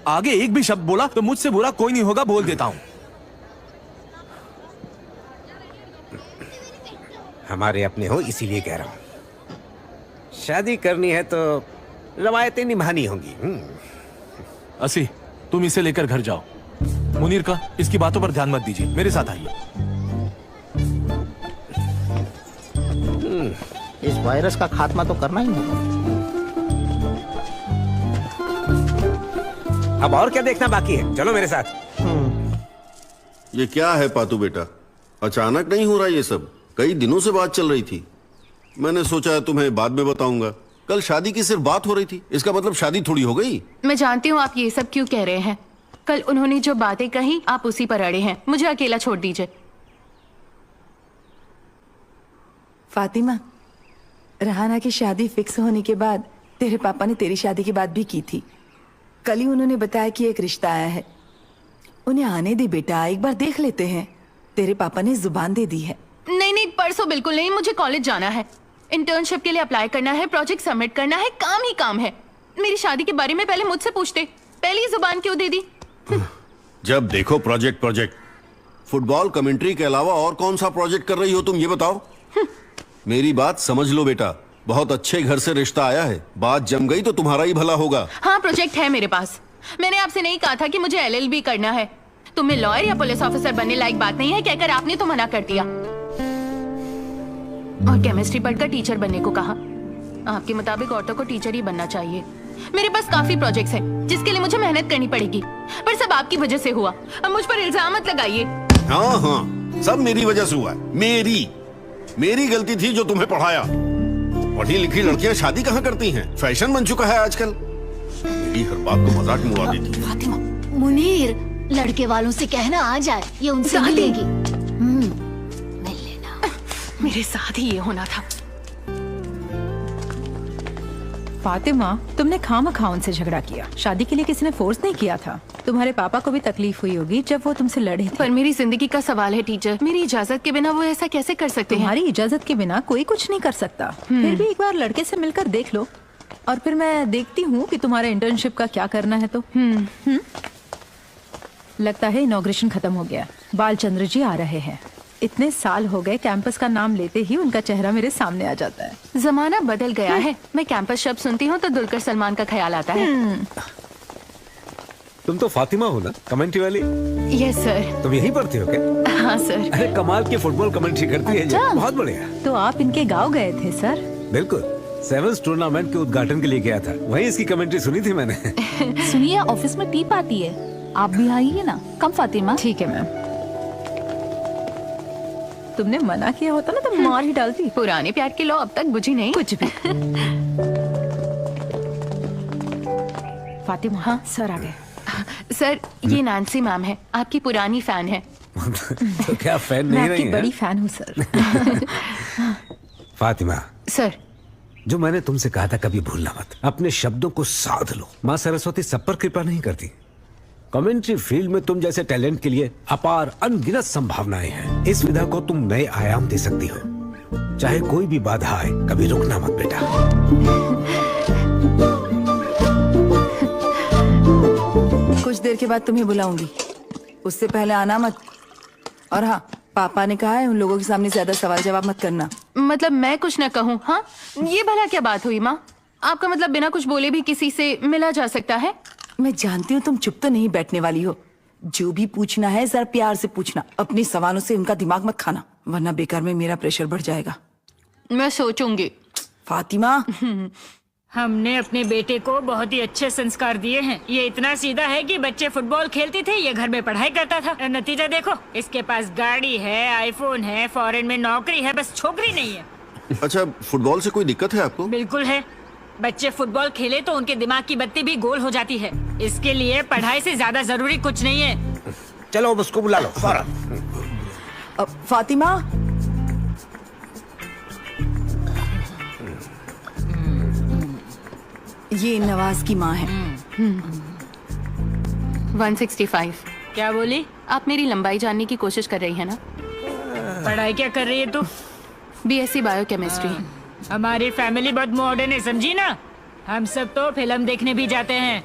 आगे एक भी शब्द बोला तो मुझसे बुरा कोई नहीं होगा, बोल देता हूँ। हमारे अपने हो इसीलिए कह रहा हूँ। शादी करनी है तो रवायतें निभानी होंगी। असी, तुम इसे लेकर घर जाओ। मुनीर का इसकी बातों पर ध्यान मत दीजिए, मेरे साथ आइए। इस वायरस का खात्मा तो करना ही होगा। अब और क्या देखना बाकी है, चलो मेरे साथ। ये क्या है पातू बेटा, अचानक नहीं हो रहा ये सब? कई दिनों से बात चल रही थी। मैंने सोचा तुम्हें बाद में बताऊंगा। कल शादी की सिर्फ बात हो रही थी, इसका मतलब शादी थोड़ी हो गई? मैं जानती हूँ आप ये सब क्यों कह रहे हैं। कल उन्होंने जो बातें कही आप उसी पर अड़े हैं। मुझे अकेला छोड़ दीजिए। फातिमा, रहाना की शादी फिक्स होने के बाद तेरे पापा ने तेरी शादी की बात भी की थी। कल ही उन्होंने बताया कि एक रिश्ता आया है। उन्हें आने दे बेटा, एक बार देख लेते हैं। तेरे पापा ने जुबान दे दी है। नहीं नहीं, परसों बिल्कुल नहीं। मुझे कॉलेज जाना है, इंटर्नशिप के लिए अप्लाई करना है, प्रोजेक्ट सबमिट करना है। काम ही काम है। मेरी शादी के बारे में पहले मुझसे पूछते, पहली जुबान क्यों दे दी? जब देखो प्रोजेक्ट प्रोजेक्ट। फुटबॉल कमेंट्री के अलावा और कौन सा प्रोजेक्ट कर रही हो तुम, ये बताओ। मेरी बात समझ लो बेटा, बहुत अच्छे घर से रिश्ता आया है। बात जम गई तो तुम्हारा ही भला होगा। हाँ, प्रोजेक्ट है मेरे पास। मैंने आपसे नहीं कहा था कि मुझे LLB करना है। तुम्हें लॉयर या पुलिस ऑफिसर बनने लायक बात नहीं है कहकर आपने तो मना कर दिया और केमिस्ट्री पढ़कर टीचर बनने को कहा। आपके मुताबिक औरतों को टीचर ही बनना चाहिए। मेरे पास काफी प्रोजेक्ट्स हैं जिसके लिए मुझे मेहनत करनी पड़ेगी, पर सब आपकी वजह से हुआ। अब मुझ पर इल्जाम मत लगाइए। हाँ हाँ, सब मेरी वजह से हुआ है। मेरी गलती थी जो तुम्हें पढ़ाया। पढ़ी लिखी लड़कियां शादी कहाँ करती हैं? फैशन बन चुका है आजकल। मेरी हर बात को मजाक में उड़ा देती है। फातिमा, मुनीर, लड़के वालों से कहना आ जाए, ये उनसे मिलेगी। मिल लेना। मेरे साथ ही ये होना था। फातिमा, तुमने खामखा उनसे झगड़ा किया। शादी के लिए किसी ने फोर्स नहीं किया था। तुम्हारे पापा को भी तकलीफ हुई होगी जब वो तुमसे लड़े थे। पर मेरी जिंदगी का सवाल है टीचर, मेरी इजाजत के बिना वो ऐसा कैसे कर सकते हैं? तुम्हारी इजाजत के बिना कोई कुछ नहीं कर सकता। फिर भी एक बार लड़के से मिलकर देख लो, और फिर मैं देखती हूँ कि तुम्हारे इंटर्नशिप का क्या करना है। तो लगता है इनॉग्रेशन खत्म हो गया। बालचंद्र जी आ रहे हैं। इतने साल हो गए, कैंपस का नाम लेते ही उनका चेहरा मेरे सामने आ जाता है। जमाना बदल गया है। मैं कैंपस शब्द सुनती हूँ तो दुलकर सलमान का ख्याल आता है। तुम तो फातिमा हो ना, कमेंट्री वाली? Yes sir. तुम यहीं पढ़ती हो क्या? हाँ सर। अरे कमाल की फुटबॉल कमेंट्री करती है ये। बहुत बढ़िया। तो आप इनके गाँव गए थे सर? बिल्कुल, सेवंस टूर्नामेंट के उद्घाटन के लिए गया था। वहीं इसकी कमेंट्री सुनी थी मैंने। सुनिए, ऑफिस में टीप आती है, आप भी आइए ना। कम फातिमा। ठीक है मैम। तुमने मना किया होता ना तो मार ही डालती। पुराने प्यार की लौ अब तक बुझी नहीं। कुछ भी। फातिमा, हाँ सर आ गए। सर, ये नैन्सी मैम है, आपकी पुरानी फैन है। तो क्या फैन नहीं मैं रही आपकी है? बड़ी फैन हूँ सर। फातिमा, सर, जो मैंने तुमसे कहा था कभी भूलना मत। अपने शब्दों को साध लो। माँ सरस्वती सब पर कृपा नहीं करती। कमेंट्री फील्ड में तुम जैसे टैलेंट के लिए अपार अनगिनत संभावनाएं हैं। इस विधा को तुम नए आयाम दे सकती हो। चाहे कोई भी बाधा आए, कभी रुकना मत बेटा। कुछ देर के बाद तुम्हें बुलाऊंगी, उससे पहले आना मत। और हाँ, पापा ने कहा है उन लोगों के सामने ज्यादा सवाल जवाब मत करना। मतलब मैं कुछ न कहूँ? हाँ, ये भला क्या बात हुई माँ? आपका मतलब बिना कुछ बोले भी किसी से मिला जा सकता है? मैं जानती हूँ तुम चुप तो नहीं बैठने वाली हो। जो भी पूछना है जरा प्यार से पूछना। अपने सवालों से उनका दिमाग मत खाना, वरना बेकार में मेरा प्रेशर बढ़ जाएगा। मैं सोचूंगी। फातिमा, हमने अपने बेटे को बहुत ही अच्छे संस्कार दिए हैं। ये इतना सीधा है कि बच्चे फुटबॉल खेलते थे, ये घर में पढ़ाई करता था। नतीजा देखो, इसके पास गाड़ी है, आईफोन है, फॉरेन में नौकरी है, बस छोकरी नहीं है। अच्छा, फुटबॉल से कोई दिक्कत है आपको? बिल्कुल है। बच्चे फुटबॉल खेले तो उनके दिमाग की बत्ती भी गोल हो जाती है। इसके लिए पढ़ाई से ज्यादा जरूरी कुछ नहीं है। चलो उसको बुला लो फौरन। फातिमा, ये नवाज की माँ है। 165। क्या बोली? आप मेरी लंबाई जानने की कोशिश कर रही है ना? पढ़ाई क्या कर रही है तू? BSc biochemistry. हमारी फैमिली बहुत मॉडर्न है, समझी ना? हम सब तो फिल्म देखने भी जाते हैं।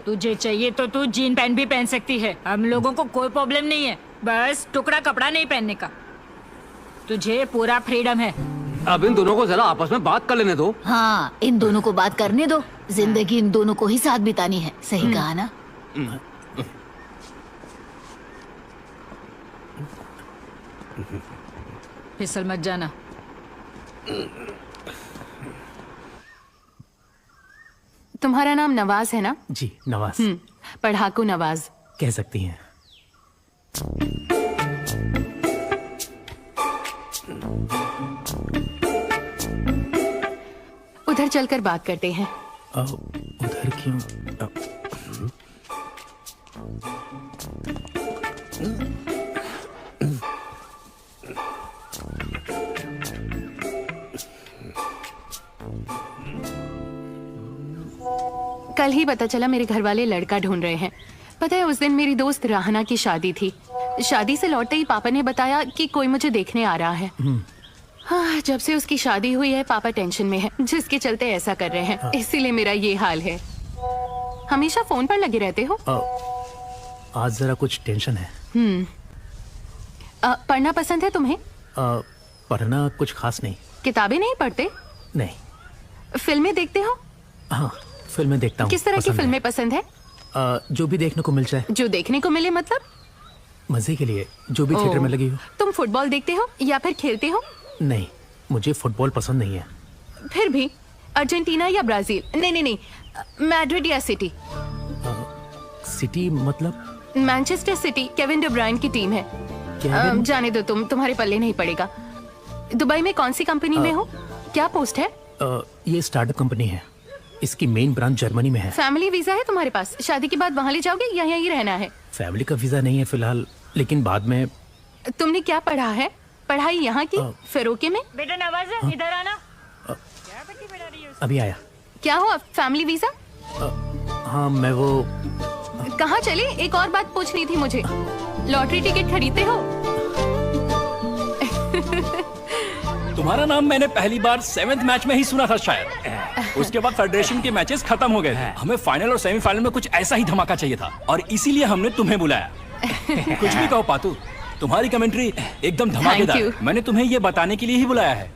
तुझे चाहिए तो तू जीन पैंट भी पहन सकती है, हम लोगों को कोई प्रॉब्लम नहीं है। बस टुकड़ा कपड़ा नहीं पहनने का, तुझे पूरा फ्रीडम है। अब इन दोनों को जरा आपस में बात कर लेने दो। हाँ, इन दोनों को बात करने दो। जिंदगी इन दोनों को ही साथ बितानी है, सही कहा ना? फिसल मत जाना। तुम्हारा नाम नवाज है ना? जी नवाज। पढ़ाकू नवाज कह सकती हैं। उधर चलकर बात करते हैं। उधर क्यों? कल ही पता चला मेरे घर वाले लड़का ढूंढ रहे हैं। पता है उस दिन मेरी दोस्त राहना की शादी थी। शादी से लौटते ही पापा ने बताया कि कोई मुझे देखने आ रहा है। हाँ, जब से उसकी शादी हुई है पापा टेंशन में है, जिसके चलते ऐसा कर रहे हैं। इसीलिए मेरा ये हाल है। हमेशा फोन पर लगे रहते हो? आज जरा कुछ टेंशन है। पढ़ना पसंद है तुम्हें? पढ़ना कुछ खास नहीं। किताबें नहीं पढ़ते? नहीं। फिल्में देखते हो? हाँ, फिल्में देखता हूँ। किस तरह की फिल्में पसंद है? जो भी देखने को मिल जाए। जो देखने को मिले मतलब? मजे के लिए, जो भी थिएटर में लगी हो। तुम फुटबॉल देखते हो या फिर खेलते हो? नहीं, मुझे फुटबॉल पसंद नहीं है। फिर भी अर्जेंटीना या ब्राजील? नहीं, मैड्रिड या सिटी? सिटी मतलब? मैनचेस्टर सिटी केविन डी ब्रुयने की टीम है। जाने दो, तुम्हारे पल्ले नहीं पड़ेगा। दुबई में कौन सी कंपनी में हो? क्या पोस्ट है? ये स्टार्टअप कंपनी है। इसकी मेन ब्रांच जर्मनी में है। फैमिली वीजा है तुम्हारे पास? शादी के बाद वहाँ ले जाओगे या यहीं रहना है? फैमिली का वीजा नहीं है फिलहाल, लेकिन बाद में। तुमने क्या पढ़ा है? पढ़ाई यहाँ की फेरोके में? बेटा नवाज, इधर आना। अभी आया। क्या हो अब फैमिली वीजा? हाँ, मैं वो। कहाँ चले? एक और बात पूछनी थी मुझे। लॉटरी टिकट खरीदते हो? तुम्हारा नाम मैंने पहली बार 7th मैच में ही सुना था शायद। उसके बाद फेडरेशन के मैचेस खत्म हो गए थे। हमें फाइनल और सेमीफाइनल में कुछ ऐसा ही धमाका चाहिए था और इसीलिए हमने तुम्हें बुलाया। कुछ भी कहो पातू, तुम्हारी कमेंट्री एकदम धमाकेदार। मैंने तुम्हें ये बताने के लिए ही बुलाया है।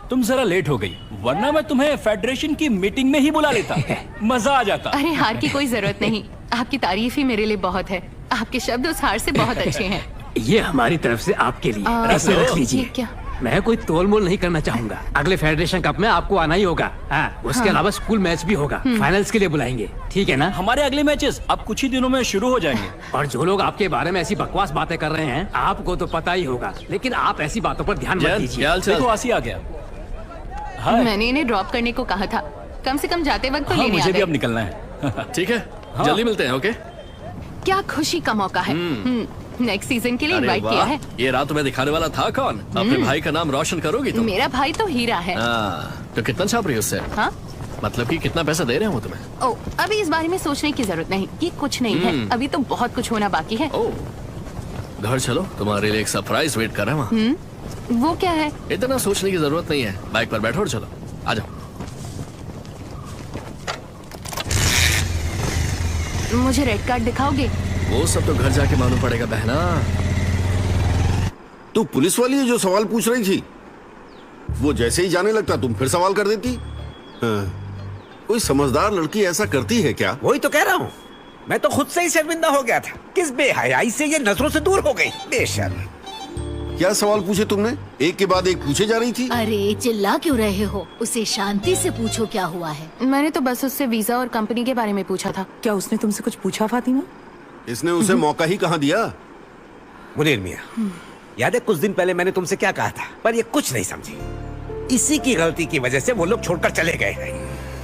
तुम जरा लेट हो गई, वरना मैं तुम्हें फेडरेशन की मीटिंग में ही बुला लेता। मजा आ जाता। अरे हार की कोई जरूरत नहीं, आपकी तारीफ ही मेरे लिए बहुत है। आपके शब्द उस हार से बहुत अच्छे हैं। ये हमारी तरफ से आपके लिए ऐसे रख लीजिए। क्या? मैं कोई तोल मोल नहीं करना चाहूंगा। अगले फेडरेशन कप में आपको आना ही होगा। उसके अलावा स्कूल मैच भी होगा। फाइनल्स के लिए बुलाएंगे, ठीक है ना? हमारे अगले मैचेस अब कुछ ही दिनों में शुरू हो जाएंगे। और जो लोग आपके बारे में ऐसी बकवास बातें कर रहे हैं, आपको तो पता ही होगा, लेकिन आप ऐसी बातों पर ध्यान मत दीजिए। देखो आसी आ गया। मैंने इन्हें ड्रॉप करने को कहा था, कम से कम जाते वक्त तो लेने आ मुझे भी गए। अब निकलना है। ठीक है, जल्दी मिलते हैं। ओके। क्या खुशी का मौका है। नेक्स्ट सीजन के लिए इनवाइट किया है। ये रात तुम्हें दिखाने वाला था कौन? अपने भाई का नाम रोशन करोगी तुम? मेरा भाई तो हीरा है। तो कितना छाप रही हो उससे? हाँ? मतलब कि कितना पैसा दे रहे हैं वो तुम्हें? ओ, अभी इस बारे में सोचने की जरूरत नहीं। ये कुछ नहीं है, अभी तो बहुत कुछ होना बाकी है। ओ, घर चलो, तुम्हारे लिए एक सरप्राइज वेट कर रहा है वहाँ। वो क्या है? इतना सोचने की जरूरत नहीं है, बाइक पर बैठो और चलो। आ जाओ। मुझे रेड कार्ड दिखाओगे? वो सब तो घर जाके मालूम पड़ेगा बहना। तू पुलिस वाली है जो सवाल पूछ रही थी? वो जैसे ही जाने लगता तुम फिर सवाल कर देती। कोई समझदार लड़की ऐसा करती है क्या? वही तो कह रहा हूँ, मैं तो खुद से ही शर्मिंदा हो गया था। किस बेहयाई से ये नजरों से दूर हो गई, बेशर्म। क्या सवाल पूछे तुमने? एक के बाद एक पूछे जा रही थी। अरे चिल्ला क्यों रहे हो? उसे शांति से पूछो क्या हुआ है। मैंने तो बस उससे वीजा और कंपनी के बारे में पूछा था। क्या उसने तुमसे कुछ पूछा फातिमा? इसने उसे मौका ही कहाँ दिया? मुनीर मियां, याद है कुछ दिन पहले मैंने तुमसे क्या कहा था, पर ये कुछ नहीं समझी। इसी की गलती की वजह से वो लोग छोड़कर चले गए।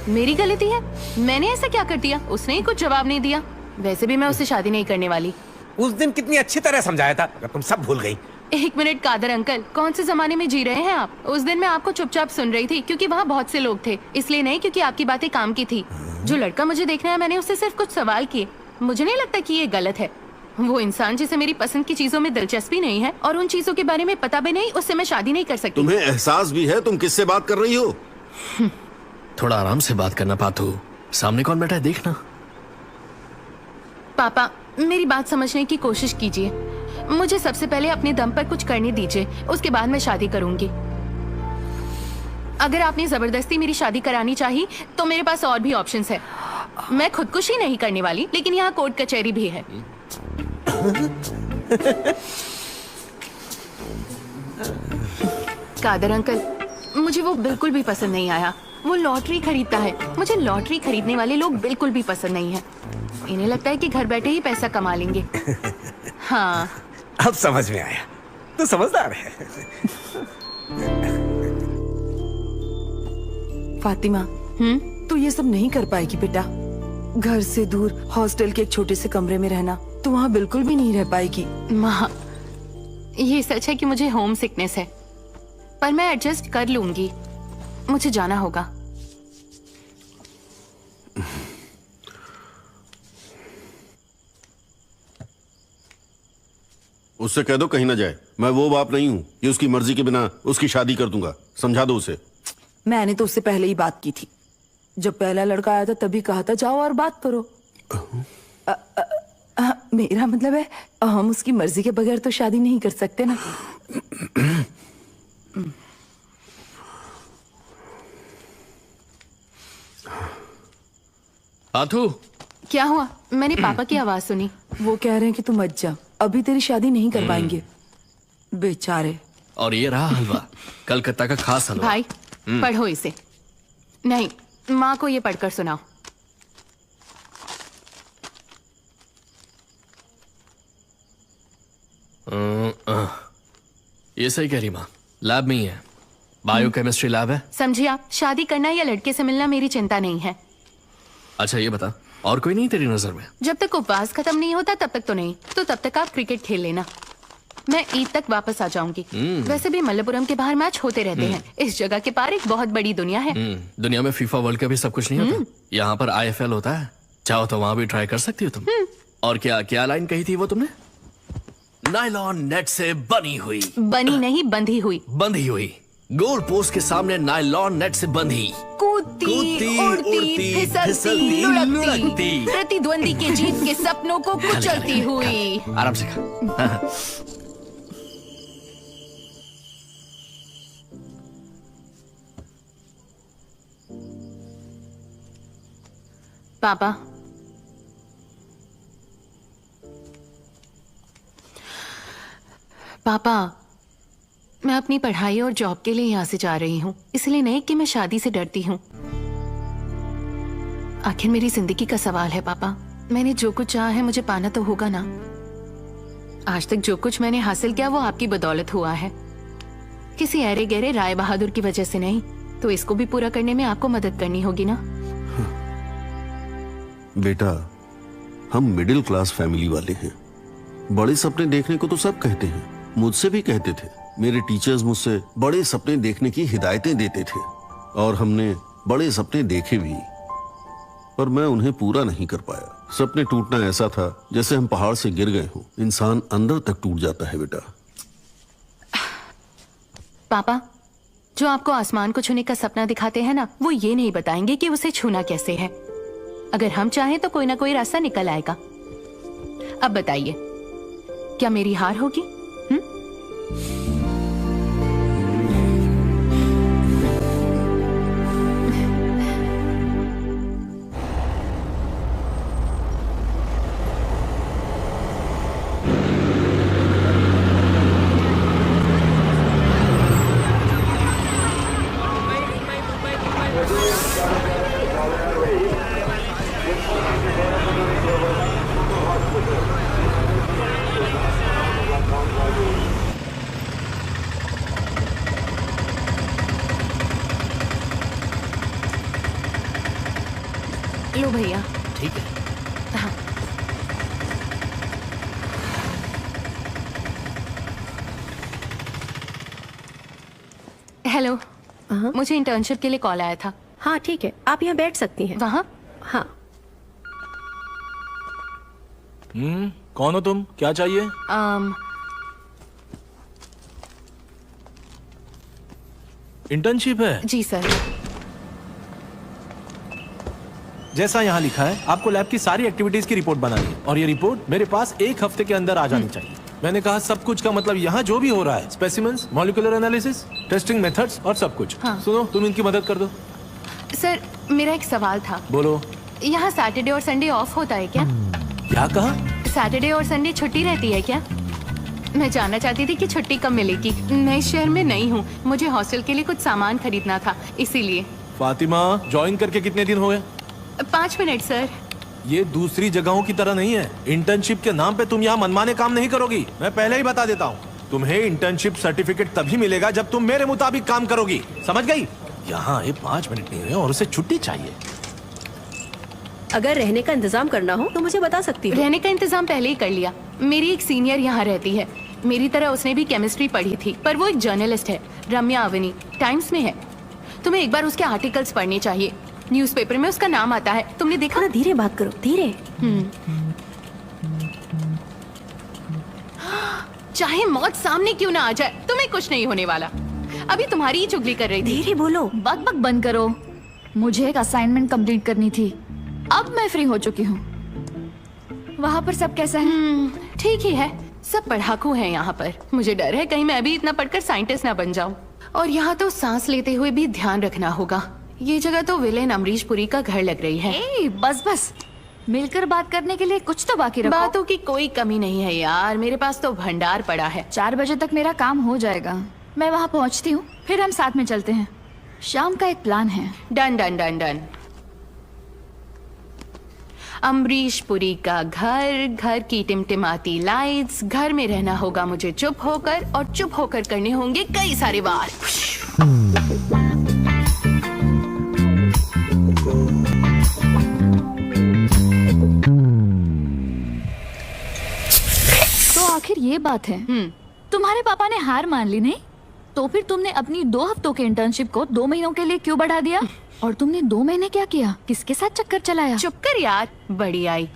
मेरी गलती है? मैंने ऐसा क्या कर दिया? उसने ही कुछ जवाब नहीं दिया। वैसे भी मैं उससे शादी नहीं करने वाली। उस दिन कितनी अच्छी तरह समझाया था, अगर तुम सब भूल गई एक मिनट कादर अंकल, कौन से जमाने में जी रहे हैं आप? उस दिन मैं आपको चुपचाप सुन रही थी क्योंकि वहाँ बहुत से लोग थे, इसलिए नहीं क्योंकि आपकी बातें काम की थी। जो लड़का मुझे देखना है, मैंने उससे सिर्फ कुछ सवाल किए। मुझे नहीं लगता कि ये गलत है। वो इंसान जिसे मेरी पसंद की चीजों में दिलचस्पी नहीं है और उन चीजों के बारे में पता भी नहीं, उससे मैं शादी नहीं कर सकती। तुम्हें एहसास भी है तुम किससे बात कर रही हो? थोड़ा आराम से बात करना पाथू, सामने कौन बैठा है देखना। पापा, मेरी बात समझने की कोशिश कीजिए। मुझे सबसे पहले अपने दम पर कुछ करने दीजिए, उसके बाद मैं शादी करूंगी। अगर आपने जबरदस्ती मेरी शादी करानी चाहिए तो मेरे पास और भी ऑप्शंस है। मैं खुदकुशी नहीं करने वाली, लेकिन यहाँ कोर्ट कचहरी भी है। कादर अंकल, मुझे वो बिल्कुल भी पसंद नहीं आया। वो लॉटरी खरीदता है। मुझे लॉटरी खरीदने वाले लोग बिल्कुल भी पसंद नहीं है। इन्हें लगता है कि घर बैठे ही पैसा कमा लेंगे। हाँ, अब समझ में आया, तो समझदार है। फातिमा, तू ये सब नहीं कर पाएगी बेटा। घर से दूर हॉस्टल के एक छोटे से कमरे में रहना, तू वहाँ बिल्कुल भी नहीं रह पाएगी। माँ, ये सच है कि मुझे होम सिकनेस है, पर मैं एडजस्ट कर लूंगी। मुझे जाना होगा। उससे कह दो कहीं ना जाए। मैं वो बाप नहीं हूँ ये उसकी मर्जी के बिना उसकी शादी कर दूंगा। समझा दो उसे। मैंने तो उससे पहले ही बात की थी। जब पहला लड़का आया था तभी कहा था जाओ और बात करो। मेरा मतलब है हम उसकी मर्जी के बगैर तो शादी नहीं कर सकते ना। आथू, क्या हुआ? मैंने पापा की आवाज सुनी। वो कह रहे हैं कि तू मत जा, अभी तेरी शादी नहीं कर पाएंगे बेचारे। और ये रहा हलवा, कलकत्ता का खास हलवा। भाई, पढ़ो इसे। नहीं, माँ को ये पढ़कर सुनाओ। ये सही कह रही माँ, लैब में ही है, बायोकेमिस्ट्री लैब है। समझिए आप, शादी करना या लड़के से मिलना मेरी चिंता नहीं है। अच्छा ये बता, और कोई नहीं तेरी नजर में? जब तक उपवास खत्म नहीं होता तब तक तो नहीं। तो तब तक आप क्रिकेट खेल लेना, मैं ईद तक वापस आ जाऊंगी। वैसे भी मल्लपुरम के बाहर मैच होते रहते हैं। इस जगह के पार एक बहुत बड़ी दुनिया है। दुनिया में फीफा वर्ल्ड कप भी सब कुछ नहीं होता। यहाँ पर IFL होता है, चाहो तो वहाँ भी ट्राई कर सकती हो तुम। और क्या क्या लाइन कही थी वो तुमने? नायलॉन नेट से बनी हुई। बनी नहीं, बंधी हुई। बंधी हुई, गोल पोस्ट के सामने नायलॉन नेट से बंधी। कूदती, उड़ती, फिसलती, लुढ़कती, प्रतिद्वंदी के जीत के सपनों को कुचलती हुई। आराम से खा। पापा, पापा, मैं अपनी पढ़ाई और जॉब के लिए यहाँ से जा रही हूँ, इसलिए नहीं कि मैं शादी से डरती हूँ। आखिर मेरी जिंदगी का सवाल है पापा। मैंने जो कुछ चाहा है मुझे पाना तो होगा ना। आज तक जो कुछ मैंने हासिल किया वो आपकी बदौलत हुआ है, किसी ऐरे गहरे राय बहादुर की वजह से नहीं। तो इसको भी पूरा करने में आपको मदद करनी होगी ना। बेटा, हम मिडिल क्लास फैमिली वाले हैं। बड़े सपने देखने को तो सब कहते हैं, मुझसे भी कहते थे। मेरे टीचर्स मुझसे बड़े सपने देखने की हिदायतें देते थे और हमने बड़े सपने देखे भी, पर मैं उन्हें पूरा नहीं कर पाया। सपने टूटना ऐसा था जैसे हम पहाड़ से गिर गए हों। इंसान अंदर तक टूट जाता है बेटा। पापा, जो आपको आसमान को छूने का सपना दिखाते हैं ना, वो ये नहीं बताएंगे कि उसे छूना कैसे है। अगर हम चाहें तो कोई ना कोई रास्ता निकल आएगा। अब बताइए, क्या मेरी हार होगी? हेलो, मुझे इंटर्नशिप के लिए कॉल आया था। हाँ ठीक है, आप यहाँ बैठ सकती हैं। वहाँ? हाँ। कौन हो तुम, क्या चाहिए? इंटर्नशिप है? जी सर। जैसा यहाँ लिखा है, आपको लैब की सारी एक्टिविटीज की रिपोर्ट बनानी है और ये रिपोर्ट मेरे पास 1 हफ्ते के अंदर आ जानी चाहिए। मैंने कहा सब कुछ का मतलब यहाँ जो भी हो रहा है, specimens, molecular analysis, testing methods और सब कुछ। हाँ। सुनो, तुम इनकी मदद कर दो। सर, मेरा एक सवाल था। बोलो। यहाँ सैटरडे और संडे ऑफ होता है क्या? क्या कहा? सैटरडे और संडे छुट्टी रहती है क्या? मैं जानना चाहती थी कि छुट्टी कब मिलेगी। नए शहर में नई हूँ, मुझे हॉस्टल के लिए कुछ सामान खरीदना था, इसीलिए। फातिमा, ज्वाइन करके कितने दिन हुए? 5 मिनट सर। ये दूसरी जगहों की तरह नहीं है। इंटर्नशिप के नाम पे तुम यहाँ मनमाने काम नहीं करोगी। मैं पहले ही बता देता हूँ, तुम्हें इंटर्नशिप सर्टिफिकेट तभी मिलेगा जब तुम मेरे मुताबिक काम करोगी, समझ गई? यहाँ ये 5 मिनट नहीं हुए और उसे छुट्टी चाहिए। अगर रहने का इंतजाम करना हो तो मुझे बता सकती हो। रहने का इंतजाम पहले ही कर लिया। मेरी एक सीनियर यहाँ रहती है, मेरी तरह उसने भी केमिस्ट्री पढ़ी थी, पर वो एक जर्नलिस्ट है, रम्या अवनी, टाइम्स में है। तुम्हें एक बार उसके आर्टिकल्स पढ़ने चाहिए, न्यूज़पेपर में उसका नाम आता है। तुमने देखा? ना, धीरे बात करो, धीरे। चाहे मौत सामने क्यों ना आ जाए, तुम्हें कुछ नहीं होने वाला। अभी तुम्हारी ही चुगली कर रही थी। धीरे बोलो। बक बक बंद करो। मुझे एक असाइनमेंट कंप्लीट करनी थी, अब मैं फ्री हो चुकी हूँ। वहाँ पर सब कैसा है? ठीक ही है, सब पढ़ाकू हैं यहाँ पर। मुझे डर है कहीं मैं भी इतना पढ़कर साइंटिस्ट ना बन जाऊँ। और यहाँ तो सांस लेते हुए भी ध्यान रखना होगा। ये जगह तो विलेन अमरीश पुरी का घर लग रही है। बस बस, मिलकर बात करने के लिए कुछ तो बाकी रखो। बातों की कोई कमी नहीं है यार, मेरे पास तो भंडार पड़ा है। 4 बजे तक मेरा काम हो जाएगा, मैं वहाँ पहुँचती हूँ, फिर हम साथ में चलते हैं। शाम का एक प्लान है। Done done done done. Amrish Puri का घर, घर की टिमटिमाती लाइट्स, घर में रहना होगा मुझे चुप होकर, और चुप होकर करने होंगे कई सारे वार। तो आखिर ये बात है, तुम्हारे पापा ने हार मान ली नहीं? तो फिर तुमने अपनी 2 हफ्तों के इंटर्नशिप को 2 महीनों के लिए क्यों बढ़ा दिया? और तुमने 2 महीने क्या किया? किसके साथ चक्कर चलाया? चुप कर यार, बड़ी आई।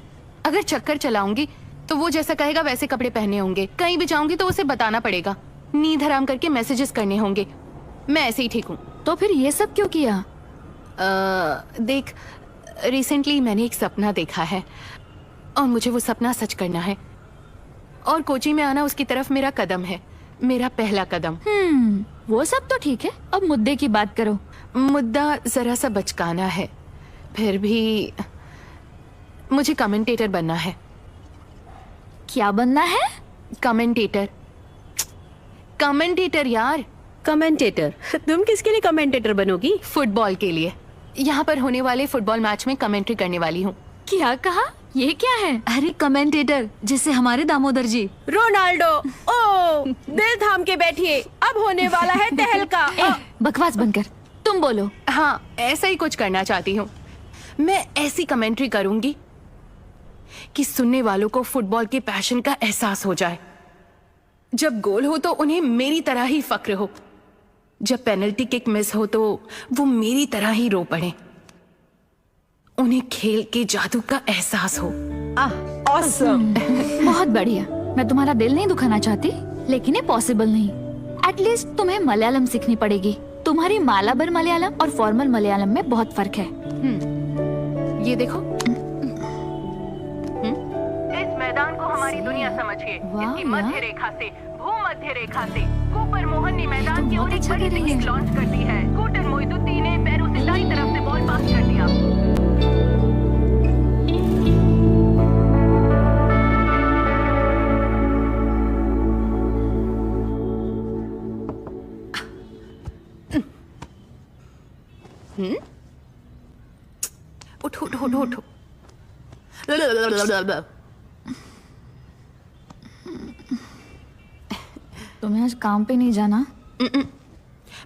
अगर चक्कर चलाऊंगी तो वो जैसा कहेगा वैसे कपड़े पहने होंगे। कहीं भी जाऊंगी तो उसे बताना पड़ेगा। नींद हराम करके मैसेजेस करने होंगे। मैं ऐसे ही ठीक हूँ। तो फिर ये सब क्यों किया? देख, रिसेंटली मैंने एक सपना देखा है और मुझे वो सपना सच करना है। और कोची में आना उसकी तरफ मेरा कदम है, मेरा पहला कदम। वो सब तो ठीक है, अब मुद्दे की बात करो। मुद्दा जरा सा बचकाना है, फिर भी मुझे कमेंटेटर बनना है। क्या बनना है? कमेंटेटर। कमेंटेटर यार, कमेंटेटर। तुम किसके लिए कमेंटेटर बनोगी? फुटबॉल के लिए। यहाँ पर होने वाले फुटबॉल मैच में कमेंट्री करने वाली हूँ। क्या कहा? ये क्या है? अरे कमेंटेटर, जिससे हमारे दामोदर जी। रोनाल्डो। ओ, दिल थाम के बैठिए, अब होने वाला है तहलका। बकवास बंद कर, तुम बोलो। हाँ, ऐसा ही कुछ करना चाहती हूँ। मैं ऐसी कमेंट्री करूंगी कि सुनने वालों को फुटबॉल के पैशन का एहसास हो जाए। जब गोल हो तो उन्हें मेरी तरह ही फक्र हो, जब पेनल्टी किक मिस हो तो वो मेरी तरह ही रो पड़े। उन्हें खेल के जादू का एहसास हो। ऑसम। बहुत बढ़िया। मैं तुम्हारा दिल नहीं दुखाना चाहती, लेकिन ये पॉसिबल नहीं। एटलीस्ट तुम्हें मलयालम सीखनी पड़ेगी। तुम्हारी मालाबर मलयालम और फॉर्मल मलयालम में बहुत फर्क है। ये देखो, इस मैदान को हमारी दुनिया समझिए। इसकी मध्य रेखा से, भूमध्य रेखा से कूपर मोहन ने मैदान की ओर एक बड़ी सी किक लॉन्च कर दी है। कूटर मोइनुद्दीन ने पैरों से दाईं तरफ से बॉल पास कर दिया। उठो उठो उठो उठो। तुम्हें आज काम पे नहीं जाना?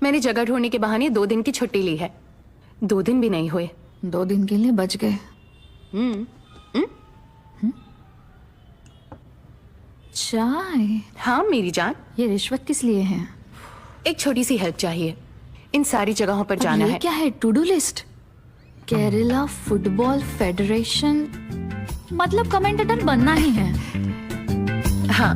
मैंने जगह ढूंढने के बहाने 2 दिन की छुट्टी ली है। 2 दिन भी नहीं हुए। 2 दिन के लिए बच गए। चाय? हाँ मेरी जान। ये रिश्वत किस लिए है? एक छोटी सी हेल्प चाहिए। इन सारी जगहों पर जाना ये है। क्या है? To do list. Kerala football federation, मतलब कमेंटेटर बनना ही है। हाँ,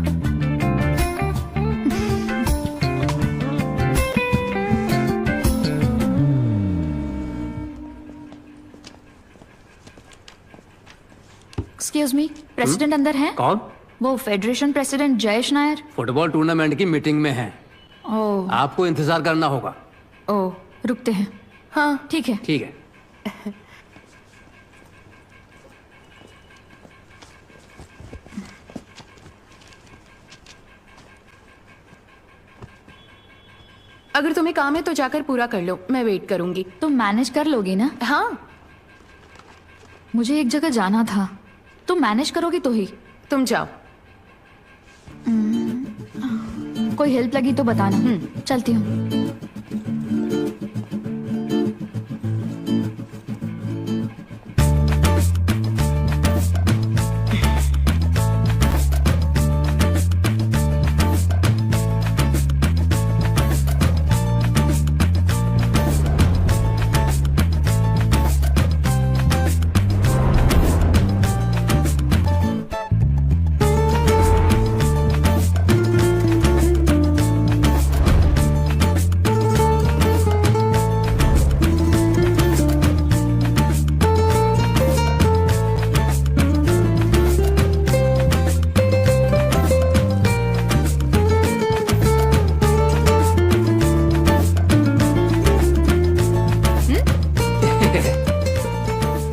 एक्सक्यूज मी, प्रेसिडेंट अंदर है? कौन? वो federation president Jayesh Nair. Football tournament की मीटिंग में है, ओह आपको इंतजार करना होगा। ओह, रुकते हैं। हाँ ठीक है। ठीक है। अगर तुम्हें काम है तो जाकर पूरा कर लो, मैं वेट करूंगी। तुम मैनेज कर लोगी ना? हाँ, मुझे एक जगह जाना था, तुम मैनेज करोगी तो ही। तुम जाओ। कोई हेल्प लगी तो बताना। चलती हूँ।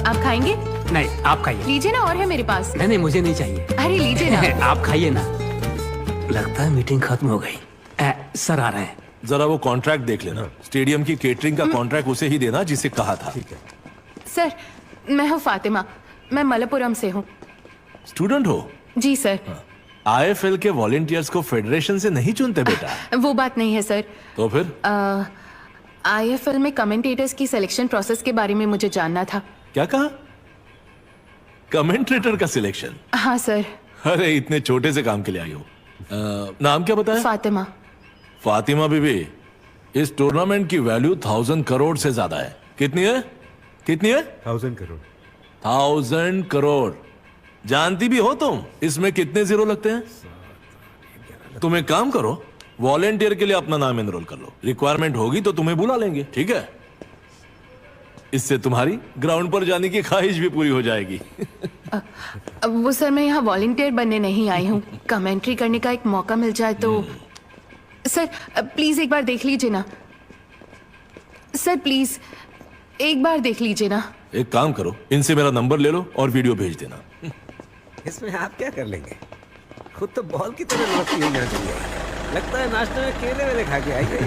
आप खाएंगे? नहीं, आप खाइए। लीजिए ना, और है मेरे पास। नहीं नहीं, मुझे नहीं चाहिए। अरे लीजिए ना। आप खाइए ना। लगता है मीटिंग खत्म हो गई। सर आ रहे हैं। जरा वो कॉन्ट्रैक्ट देख लेना, स्टेडियम की केटरिंग का कॉन्ट्रैक्ट उसे ही देना जिसे कहा था। ठीक है सर, मैं हूँ फातिमा, मैं मलप्पुरम से हूँ। स्टूडेंट हो? जी सर। IFL के वॉलंटियर्स को फेडरेशन से नहीं चुनते बेटा। वो बात नहीं है सर। तो फिर? IFL में कमेंटेटर्स की सिलेक्शन प्रोसेस के बारे में मुझे जानना था। क्या कहा? कमेंटेटर का सिलेक्शन? हाँ सर। अरे इतने छोटे से काम के लिए आई हो। नाम क्या बताया? फातिमा। फातिमा बीबी, इस टूर्नामेंट की वैल्यू 1000 करोड़ से ज्यादा है। कितनी है? कितनी है? 1000 करोड़। 1000 करोड़। जानती भी हो तुम इसमें कितने जीरो लगते हैं? तुम एक काम करो, वॉलेंटियर के लिए अपना नाम एनरोल कर लो। रिक्वायरमेंट होगी तो तुम्हें बुला लेंगे, ठीक है? इससे तुम्हारी ग्राउंड पर जाने की ख्वाहिश भी पूरी हो जाएगी। वो सर, मैं यहाँ वॉलंटियर बनने नहीं आई हूँ। कमेंट्री करने का एक मौका मिल जाए तो। सर प्लीज एक बार देख लीजिए ना। सर प्लीज एक बार देख लीजिए ना। एक काम करो, इनसे मेरा नंबर ले लो और वीडियो भेज देना। इसमें आप क्या कर लेंगे? खुद तो बॉल की तरह लौटती है यहाँ से। लगता है नाश्ते में केले वेले खा के आई है।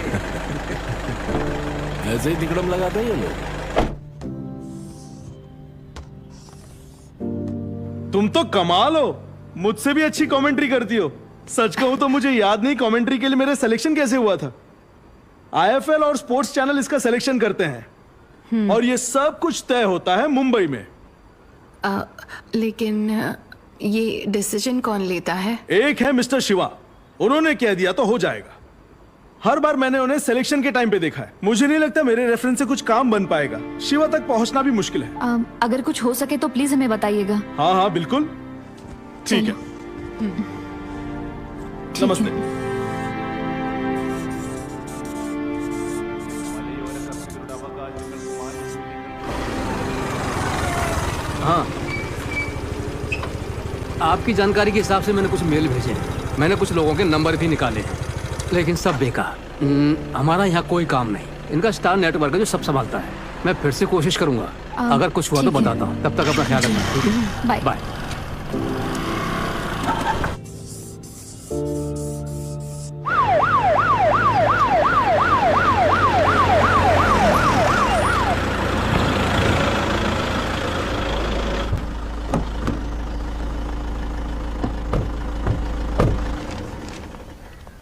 ऐसे ही तिकड़म लगाते हैं ये लोग। तुम तो कमाल हो, मुझसे भी अच्छी कमेंट्री करती हो। सच कहूं तो मुझे याद नहीं कमेंट्री के लिए मेरा सिलेक्शन कैसे हुआ था। IFL और स्पोर्ट्स चैनल इसका सिलेक्शन करते हैं और ये सब कुछ तय होता है मुंबई में। लेकिन ये डिसीजन कौन लेता है? एक है मिस्टर शिवा, उन्होंने कह दिया तो हो जाएगा। हर बार मैंने उन्हें सिलेक्शन के टाइम पे देखा है। मुझे नहीं लगता मेरे रेफरेंस से कुछ काम बन पाएगा। शिवा तक पहुंचना भी मुश्किल है। अगर कुछ हो सके तो प्लीज हमें बताइएगा। हाँ हाँ बिल्कुल, ठीक है। नमस्ते। हाँ, आपकी जानकारी के हिसाब से मैंने कुछ मेल भेजे हैं। मैंने कुछ लोगों के नंबर भी निकाले हैं, लेकिन सब बेकार। हमारा यहाँ कोई काम नहीं। इनका स्टार नेटवर्क है जो सब संभालता है। मैं फिर से कोशिश करूंगा, अगर कुछ हुआ तो बताता हूँ। तब तक अपना ख्याल रखना, ठीक है? Bye bye.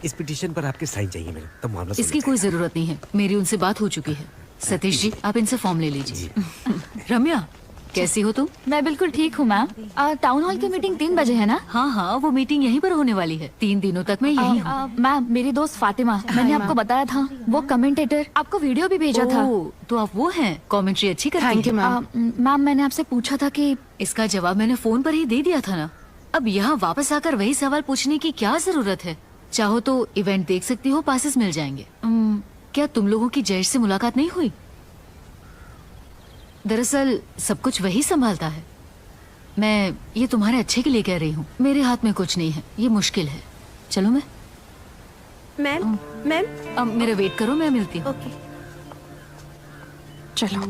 इस पिटीशन पर आपके साइन चाहिए मेरे, तब मामला इसकी कोई जरूरत नहीं है, मेरी उनसे बात हो चुकी है। सतीश जी, आप इनसे फॉर्म ले लीजिए। रम्या, कैसी हो तुम? मैं बिल्कुल ठीक हूँ मैम। टाउन हॉल की मीटिंग 3 बजे है ना? हाँ हाँ, वो मीटिंग यहीं पर होने वाली है। 3 दिनों तक मैं यहीं हूँ। मैम, मेरी दोस्त फातिमा, मैंने आपको बताया था, वो कमेंटेटर आपको वीडियो भी भेजा था। तो आप वो हैं? कमेंट्री अच्छी करती Thank you, हैं। मैम, मैंने आपसे पूछा था कि इसका जवाब मैंने फोन पर ही दे दिया था ना। अब यहाँ वापस आकर वही सवाल पूछने की क्या जरूरत है? चाहो तो इवेंट देख सकती हो, पासेस मिल जाएंगे। क्या तुम लोगों की जज से मुलाकात नहीं हुई? दरअसल सब कुछ वही संभालता है। मैं ये तुम्हारे अच्छे के लिए कह रही हूँ। मेरे हाथ में कुछ नहीं है, ये मुश्किल है। चलो मैं मैम मेरा वेट करो, मैं मिलती हूँ। ओके। चलो।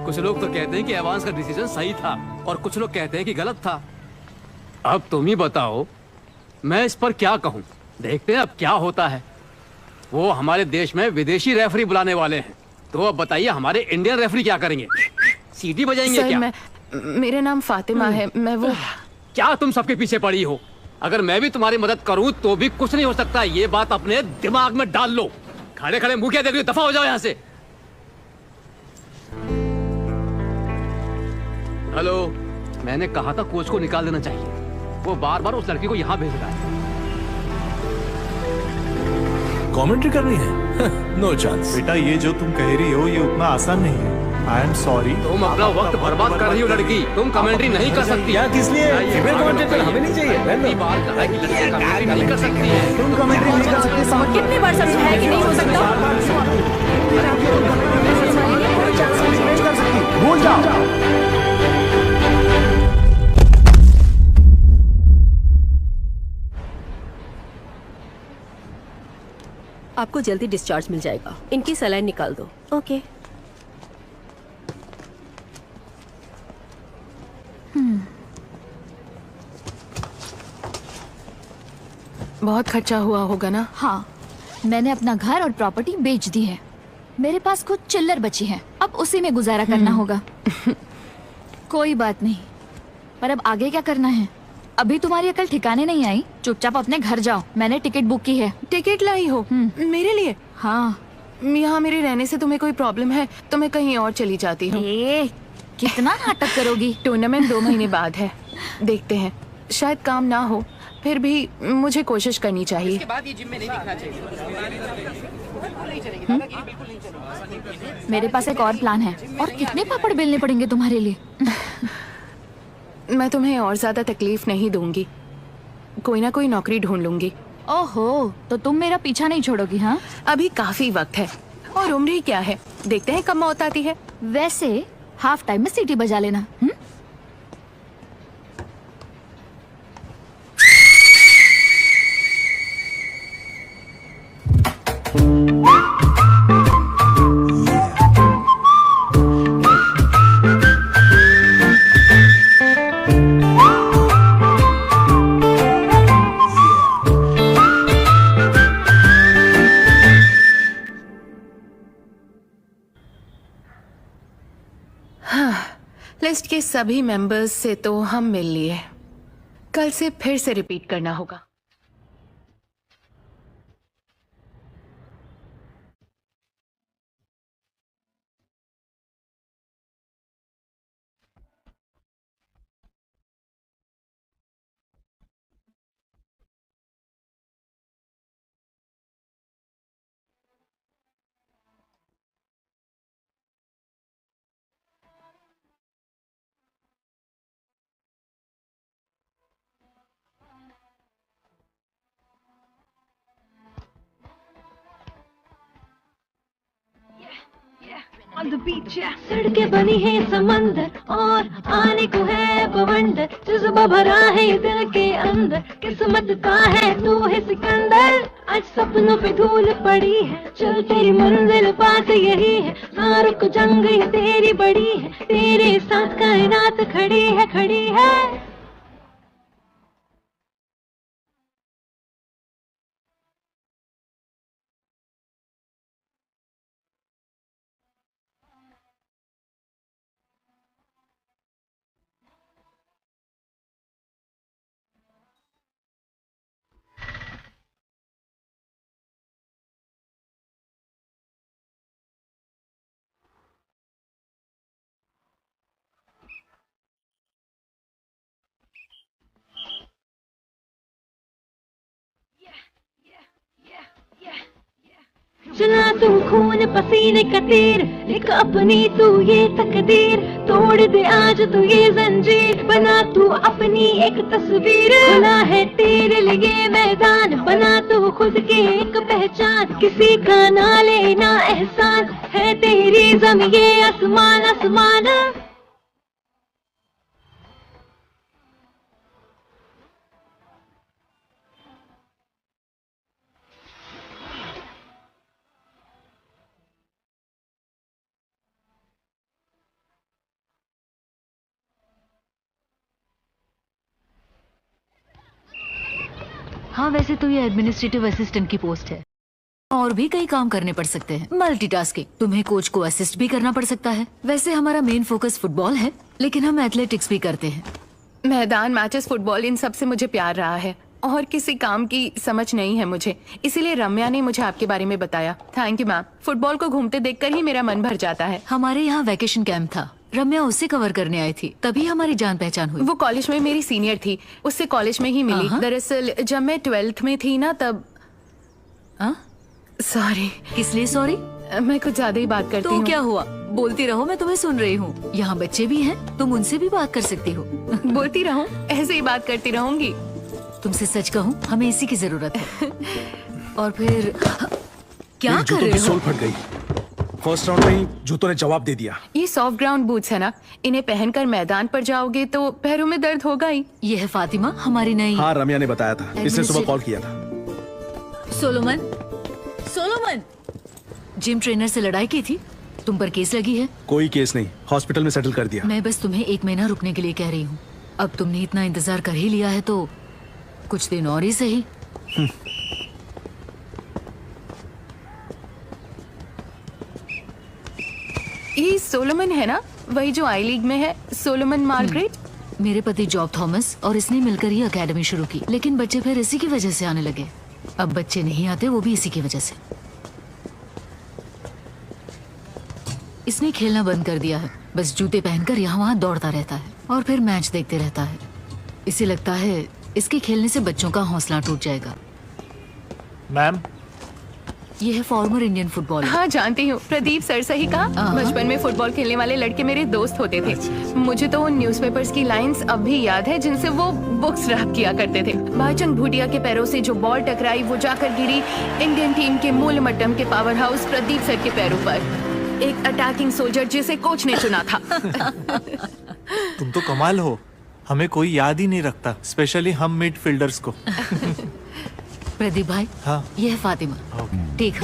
कुछ लोग तो कहते हैं कि एवांस का डिसीजन सही था और कुछ लोग कहते हैं कि गलत था। अब तुम ही बताओ, मैं इस पर क्या कहूँ। देखते हैं अब क्या होता है। वो हमारे देश में विदेशी रेफरी बुलाने वाले हैं, तो अब बताइए हमारे इंडियन रेफरी क्या करेंगे? सीटी बजाएंगे सर, क्या? मेरा नाम फातिमा है। मैं वो क्या तुम सबके पीछे पड़ी हो? अगर मैं भी तुम्हारी मदद करूं तो भी कुछ नहीं हो सकता। ये बात अपने दिमाग में डाल लो। खड़े खड़े मुंह क्या देख रही हो? दफा हो जाओ यहाँ से। हेलो, मैंने कहा था कोच को निकाल देना चाहिए। वो बार बार उस लड़की को यहाँ भेज रहा है। कमेंट्री करनी है? No chance. बेटा, ये जो तुम कह रही हो ये उतना आसान नहीं है। I am sorry. तुम अपना वक्त बर्बाद कर रही हो लड़की। तुम कमेंट्री नहीं कर सकती। क्या, किस लिए? फीमेल कमेंटेटर हमें नहीं चाहिए। कितनी बार कहा है कि लड़कियां कमेंट्री नहीं कर सकती है। तुम कमेंट्री नहीं कर सकते, समझ कितनी बार समझाया कि नहीं हो सकता? भूल जाओ। आपको जल्दी डिस्चार्ज मिल जाएगा। इनकी सलाइन निकाल दो। ओके। बहुत खर्चा हुआ होगा ना? हाँ, मैंने अपना घर और प्रॉपर्टी बेच दी है। मेरे पास कुछ चिल्लर बची है, अब उसी में गुजारा करना होगा। कोई बात नहीं, पर अब आगे क्या करना है? अभी तुम्हारी अकल ठिकाने नहीं आई। चुपचाप अपने घर जाओ, मैंने टिकट बुक की है। टिकट लाई हो? मेरे लिए? हाँ। यहाँ मेरे रहने से तुम्हें कोई प्रॉब्लम है तो मैं कहीं और चली जाती हूँ। कितना नाटक करोगी? टूर्नामेंट 2 महीने बाद है, देखते हैं। शायद काम ना हो, फिर भी मुझे कोशिश करनी चाहिए। इसके बाद ये जिम में नहीं दिखना चाहिए। मेरे पास एक और प्लान है। और कितने पापड़ बेलने पड़ेंगे तुम्हारे लिए? मैं तुम्हें और ज्यादा तकलीफ नहीं दूंगी। कोई ना कोई नौकरी ढूंढ लूंगी। ओहो, तो तुम मेरा पीछा नहीं छोड़ोगी? हाँ, अभी काफी वक्त है और उम्र ही क्या है, देखते हैं कब मौत आती है। वैसे हाफ टाइम में सीटी बजा लेना। लिस्ट के सभी मेंबर्स से तो हम मिल लिए, कल से फिर से रिपीट करना होगा। सड़कें बनी है समंदर और आने को है बवंडर। जज्बा भरा है दिल के अंदर, किस्मत का है तू है सिकंदर। आज सपनों पे धूल पड़ी है, चल तेरी मंजिल पास यही है। ना रुक, जंग ये तेरी बड़ी है, तेरे साथ कायनात खड़ी है। चला तू खून पसीने का तीर, लिख अपनी तू ये तकदीर, तोड़ दे आज तू ये जंजीर, बना तू अपनी एक तस्वीर। खुला है तेरे लिए मैदान, बना तू खुद की एक पहचान, किसी का ना लेना एहसान, है तेरी ज़मीं ये आसमान आसमान। हाँ, वैसे तो ये एडमिनिस्ट्रेटिव असिस्टेंट की पोस्ट है। और भी कई काम करने पड़ सकते हैं, मल्टीटास्किंग। तुम्हें कोच को असिस्ट भी करना पड़ सकता है। वैसे हमारा मेन फोकस फुटबॉल है, लेकिन हम एथलेटिक्स भी करते हैं। मैदान, मैचेस, फुटबॉल, इन सब से मुझे प्यार रहा है और किसी काम की समझ नहीं है मुझे, इसीलिए रम्या ने मुझे आपके बारे में बताया। Thank you ma'am. फुटबॉल को घूमते देखकर ही मेरा मन भर जाता है। हमारे यहाँ वैकेशन कैंप था, रम्या उससे कवर करने आई थी, तभी हमारी जान पहचान हुई। वो कॉलेज में मेरी सीनियर थी, उससे कॉलेज में ही मिली। दरअसल जब मैं 12th में थी ना तब। सॉरी। किस लिए सॉरी? मैं कुछ ज्यादा ही बात करती हूँ। तो क्या हुआ? बोलती रहो, मैं तुम्हें सुन रही हूँ। यहाँ बच्चे भी हैं, तुम उनसे भी बात कर सकती हो। बोलती रहो, ऐसे ही बात करती रहूंगी। तुमसे सच कहूँ, हमें इसी की जरूरत है। और फिर क्या कर रहे हो? सोल फट गई। फर्स्ट राउंड में ही जूतों ने जवाब दे दिया। ये सॉफ्ट ग्राउंड बूट्स है ना, इन्हें पहनकर मैदान पर जाओगे तो पैरों में दर्द होगा ही। ये है फातिमा, हमारी नई। हाँ, रम्या ने बताया था, इसने सुबह कॉल किया था। सोलोमन, जिम ट्रेनर से लड़ाई की थी, तुम पर केस लगी है। कोई केस नहीं, हॉस्पिटल में सेटल कर दिया। मैं बस तुम्हें 1 महीना रुकने के लिए कह रही हूँ। अब तुमने इतना इंतजार कर ही लिया है तो कुछ दिन और ही सही। ये सोलोमन है ना, वही जो आई लीग में है, सोलोमन मार्गरेट। मेरे पति जॉब थॉमस और इसने मिलकर ही एकेडमी शुरू की, लेकिन बच्चे फिर इसी की वजह से आने लगे। अब बच्चे नहीं आते, वो भी इसी की वजह से। इसने खेलना बंद कर दिया है, बस जूते पहनकर यहाँ वहाँ दौड़ता रहता है और फिर मैच देखते रहता है। इसे लगता है इसके खेलने से बच्चों का हौसला टूट जाएगा। मैम, ये है फॉर्मर इंडियन फुटबॉलर। हाँ जानती हूँ, प्रदीप सर से ही कहा। बचपन में फुटबॉल खेलने वाले लड़के मेरे दोस्त होते थे। मुझे तो उन न्यूज़पेपर्स की लाइंस अब भी याद है जिनसे वो बुक्स रैप किया करते थे। भाईचुंग भूटिया के पैरों से जो बॉल टकराई वो जाकर गिरी इंडियन टीम के मूल मट्टम के पावर हाउस प्रदीप सर के पैरों पर। एक अटैकिंग सोल्जर जिसे कोच ने चुना था। तुम तो कमाल हो, हमें कोई याद ही नहीं रखता, स्पेशली हम मिडफील्डर्स को। प्रदीप भाई, हाँ, ये है फातिमा। ठीक है।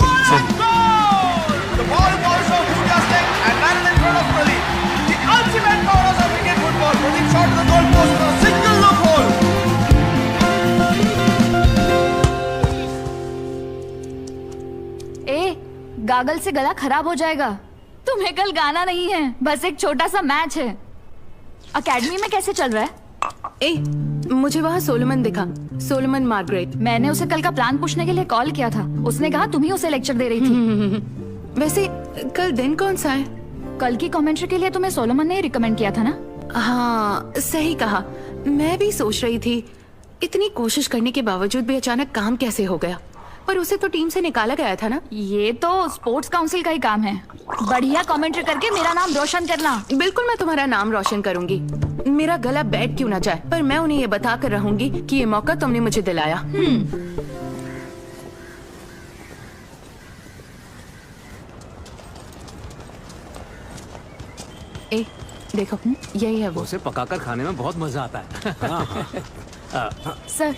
गागल से गला खराब हो जाएगा। तुम्हें कल गाना नहीं है, बस एक छोटा सा मैच है। अकेडमी में कैसे चल रहा है? मुझे वहाँ सोलोमन दिखा, सोलोमन मार्गरेट। मैंने उसे कल का प्लान पूछने के लिए कॉल किया था, उसने कहा तुम ही उसे लेक्चर दे रही थी। वैसे कल दिन कौन सा है? कल की कमेंट्री के लिए तुम्हें सोलोमन ने रिकमेंड किया था ना? हाँ सही कहा। मैं भी सोच रही थी इतनी कोशिश करने के बावजूद भी अचानक काम कैसे हो गया, पर उसे तो टीम से निकाला गया था ना। ये तो स्पोर्ट्स काउंसिल का ही काम है, बढ़िया कमेंट्री करके मेरा नाम रोशन करना। बिल्कुल, मैं तुम्हारा नाम रोशन करूंगी। मेरा गला बैठ क्यों ना जाए, पर मैं उन्हें ये बता कर रहूंगी कि ये मौका तुमने मुझे दिलाया। देखो, यही है वो। उसे पकाकर खाने में बहुत मजा आता है। सर,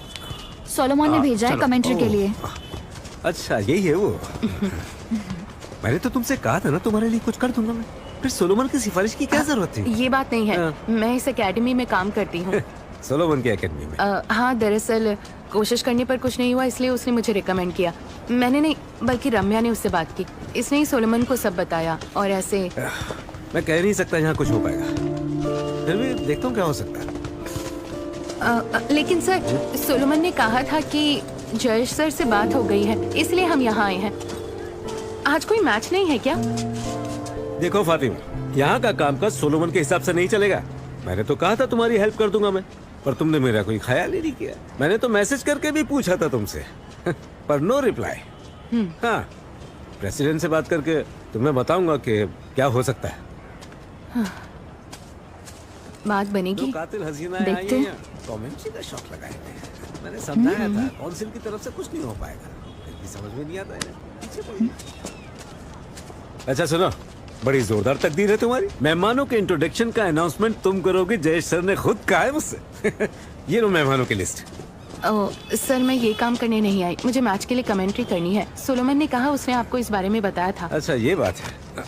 सोलोमन ने भेजा है कमेंट्री के लिए। अच्छा, यही है वो। मैंने तो तुमसे कहा था ना, तुम्हारे लिए कुछ कर दूंगा मैं। फिर सोलोमन की सिफारिश की क्या जरूरत थी? ये बात नहीं है, मैं इस एकेडमी में काम करती हूँ। सोलोमन की एकेडमी में? हाँ, दरअसल कोशिश करने पर कुछ नहीं हुआ, इसलिए उसने मुझे रिकमेंड किया। मैंने नहीं, बल्कि रम्या ने उससे बात की, इसने ही सोलोमन को सब बताया। और ऐसे मैं कह नहीं सकता यहाँ कुछ हो पाएगा, फिर भी देखता हूँ क्या हो सकता है। लेकिन सर, सोलोमन ने कहा था कि जयेश सर से बात हो गई है, इसलिए हम यहाँ आए हैं। आज कोई मैच नहीं है क्या? देखो फातिमा, यहाँ का कामकाज सोलोमन के हिसाब से नहीं चलेगा। मैंने तो कहा था तुम्हारी हेल्प कर दूंगा मैं, पर तुमने मेरा कोई ख्याल ही नहीं किया। मैंने तो मैसेज करके भी पूछा था तुमसे, पर नो रिप्लाई। हाँ, प्रेसिडेंट से बात करके तुम्हें बताऊंगा कि क्या हो सकता है। बात बनेगी, दो कातिल हसीना देखते हैं। कमेंट्री का शौक लगाए थे। मैंने समझाया था काउंसिल की तरफ से कुछ नहीं हो पाएगा, फिर भी समझ में नहीं आता है। पीछे पड़ी। अच्छा सुनो, बड़ी जोरदार तकदीर है तुम्हारी। मेहमानों के इंट्रोडक्शन का अनाउंसमेंट तुम करोगे, जयेश सर ने खुद कहा है मुझसे। ये लो मेहमानों की लिस्ट। सर मैं ये काम करने नहीं आई, मुझे मैच के लिए कमेंट्री करनी है। सोलोमन ने कहा उसने आपको इस बारे में बताया था। अच्छा ये बात है।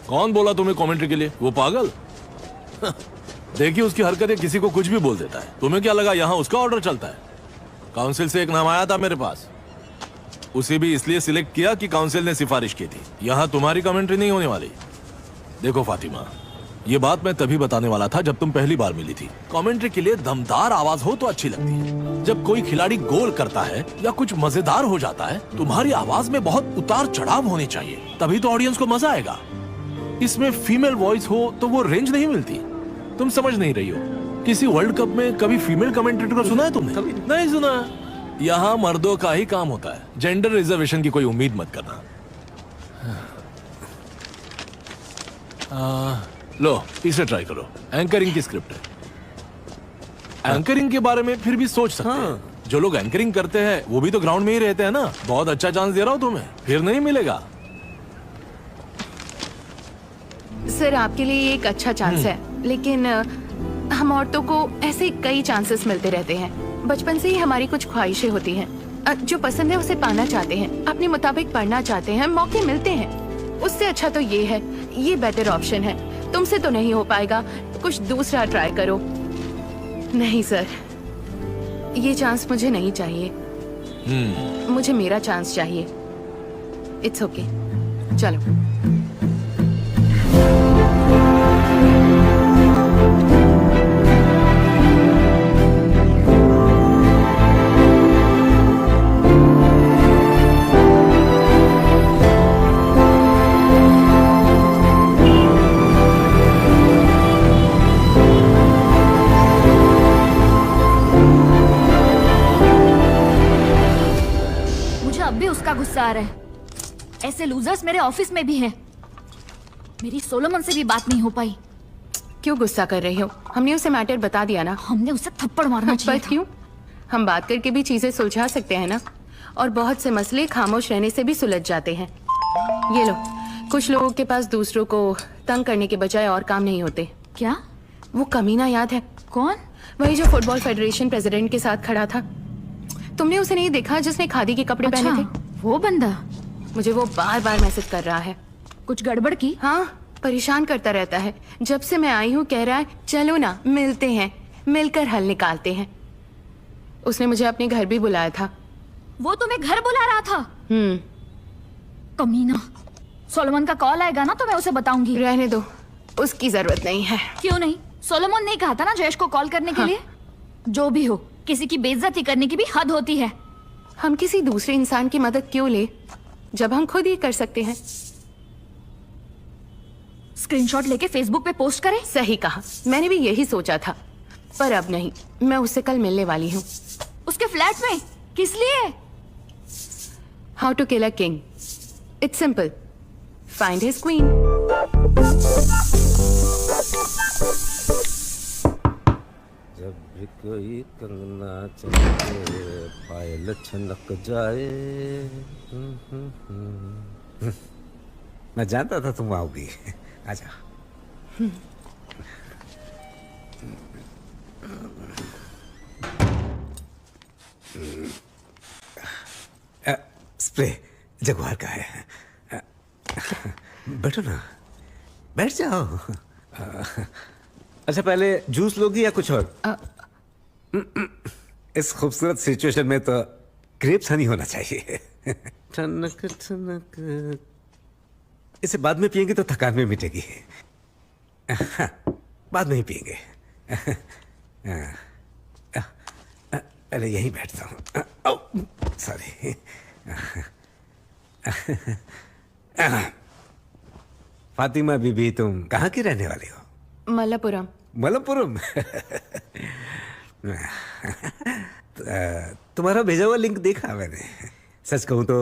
कौन बोला तुम्हें कमेंट्री के लिए? वो पागल। देखिए उसकी हरकतें किसी को कुछ भी बोल देता है। तुम्हें क्या लगा यहाँ उसका ऑर्डर चलता है? काउंसिल से एक नाम आया था मेरे पास, उसे भी इसलिए सिलेक्ट किया कि काउंसिल ने सिफारिश की थी। यहाँ तुम्हारी कमेंट्री नहीं होने वाली। देखो फातिमा, ये बात मैं तभी बताने वाला था जब तुम पहली बार मिली थी। कमेंट्री के लिए दमदार आवाज हो तो अच्छी लगती है। जब कोई खिलाड़ी गोल करता है या कुछ मजेदार हो जाता है, तुम्हारी आवाज में बहुत उतार चढ़ाव होने चाहिए, तभी तो ऑडियंस को मजा आएगा। इसमें फीमेल वॉइस हो तो वो रेंज नहीं मिलती। तुम समझ नहीं रही हो। किसी वर्ल्ड कप में कभी फीमेल कमेंटेटर को सुना है तुमने? कभी नहीं सुना। यहाँ मर्दों का ही काम होता है। जेंडर रिजर्वेशन की कोई उम्मीद मत करना। लो इसे ट्राई करो। एंकरिंग की स्क्रिप्ट है। एंकरिंग के बारे में फिर भी सोच सकते हैं। जो लोग एंकरिंग करते हैं वो भी तो ग्राउंड में ही रहते हैं ना। बहुत अच्छा चांस दे रहा हूं तुम्हें, फिर नहीं मिलेगा। सर आपके लिए ये एक अच्छा चांस है, लेकिन हम औरतों को ऐसे कई चांसेस मिलते रहते हैं। बचपन से ही हमारी कुछ ख्वाहिशें होती हैं। जो पसंद है उसे पाना चाहते हैं, अपने मुताबिक पढ़ना चाहते हैं, मौके मिलते हैं। उससे अच्छा तो ये है, ये बेटर ऑप्शन है। तुमसे तो नहीं हो पाएगा, कुछ दूसरा ट्राई करो। नहीं सर, ये चांस मुझे नहीं चाहिए। मुझे मेरा चांस चाहिए। इट्स ओके, चलो। उसका गुस्सा आ रहा है। ऐसे लूजर्स मेरे ऑफिस में भी हैं। मेरी सोलोमन से भी बात नहीं हो पाई। क्यों गुस्सा कर रही हो? हमने उसे मैटर बता दिया ना। हमने उसे थप्पड़ मारना चाहिए था। क्यों? हम बात करके भी चीजें सुलझा सकते हैं ना। और बहुत से मसले खामोश रहने से भी सुलझ जाते हैं। ये लो, कुछ लोगों के पास दूसरों को तंग करने के बजाय और काम नहीं होते। क्या? वो कमीना याद है? कौन? वही जो फुटबॉल फेडरेशन प्रेसिडेंट के साथ खड़ा था। तुमने उसे नहीं देखा जिसने खादी के कपड़े पहने थे? वो बंदा मुझे वो बार बार मैसेज कर रहा है। कुछ गड़बड़ की? हाँ, परेशान करता रहता है। जब से मैं आई हूँ कह रहा है चलो ना मिलते हैं, मिलकर हल निकालते हैं। उसने मुझे अपने घर भी बुलाया था। वो तुम्हें घर बुला रहा था? कमीना। सोलोमन का कॉल आएगा ना तो मैं उसे बताऊंगी। रहने दो, उसकी जरूरत नहीं है। क्यों नहीं? सोलोमन ने कहा था ना जयेश को कॉल करने के लिए। जो भी हो, किसी की बेइज्जती करने की भी हद होती है। हम किसी दूसरे इंसान की मदद क्यों ले जब हम खुद ही कर सकते हैं। स्क्रीनशॉट लेके फेसबुक पे पोस्ट करें? सही कहा, मैंने भी यही सोचा था, पर अब नहीं। मैं उससे कल मिलने वाली हूँ। उसके फ्लैट में? किस लिए? How to kill a king. It's simple, find his queen. जब भी कोई कंगना चले पायल छनक जाए। मैं जानता था तुम आओगी। आजा। स्प्रे जगवार का है। बैठो ना, बैठ जाओ। अच्छा पहले जूस लोगी या कुछ और? इस खूबसूरत सिचुएशन में तो ग्रेप्स हनी होना चाहिए। ठनक ठनक। इसे बाद में पियेंगे तो थकान में मिटेगी। बाद में ही पियेंगे। अरे यहीं बैठता हूँ। सॉरी। फातिमा बीबी, तुम कहाँ की रहने वाली हो? मलप्पुरम। मलप्पुरम। तुम्हारा भेजा हुआ लिंक देखा मैंने। सच कहूं तो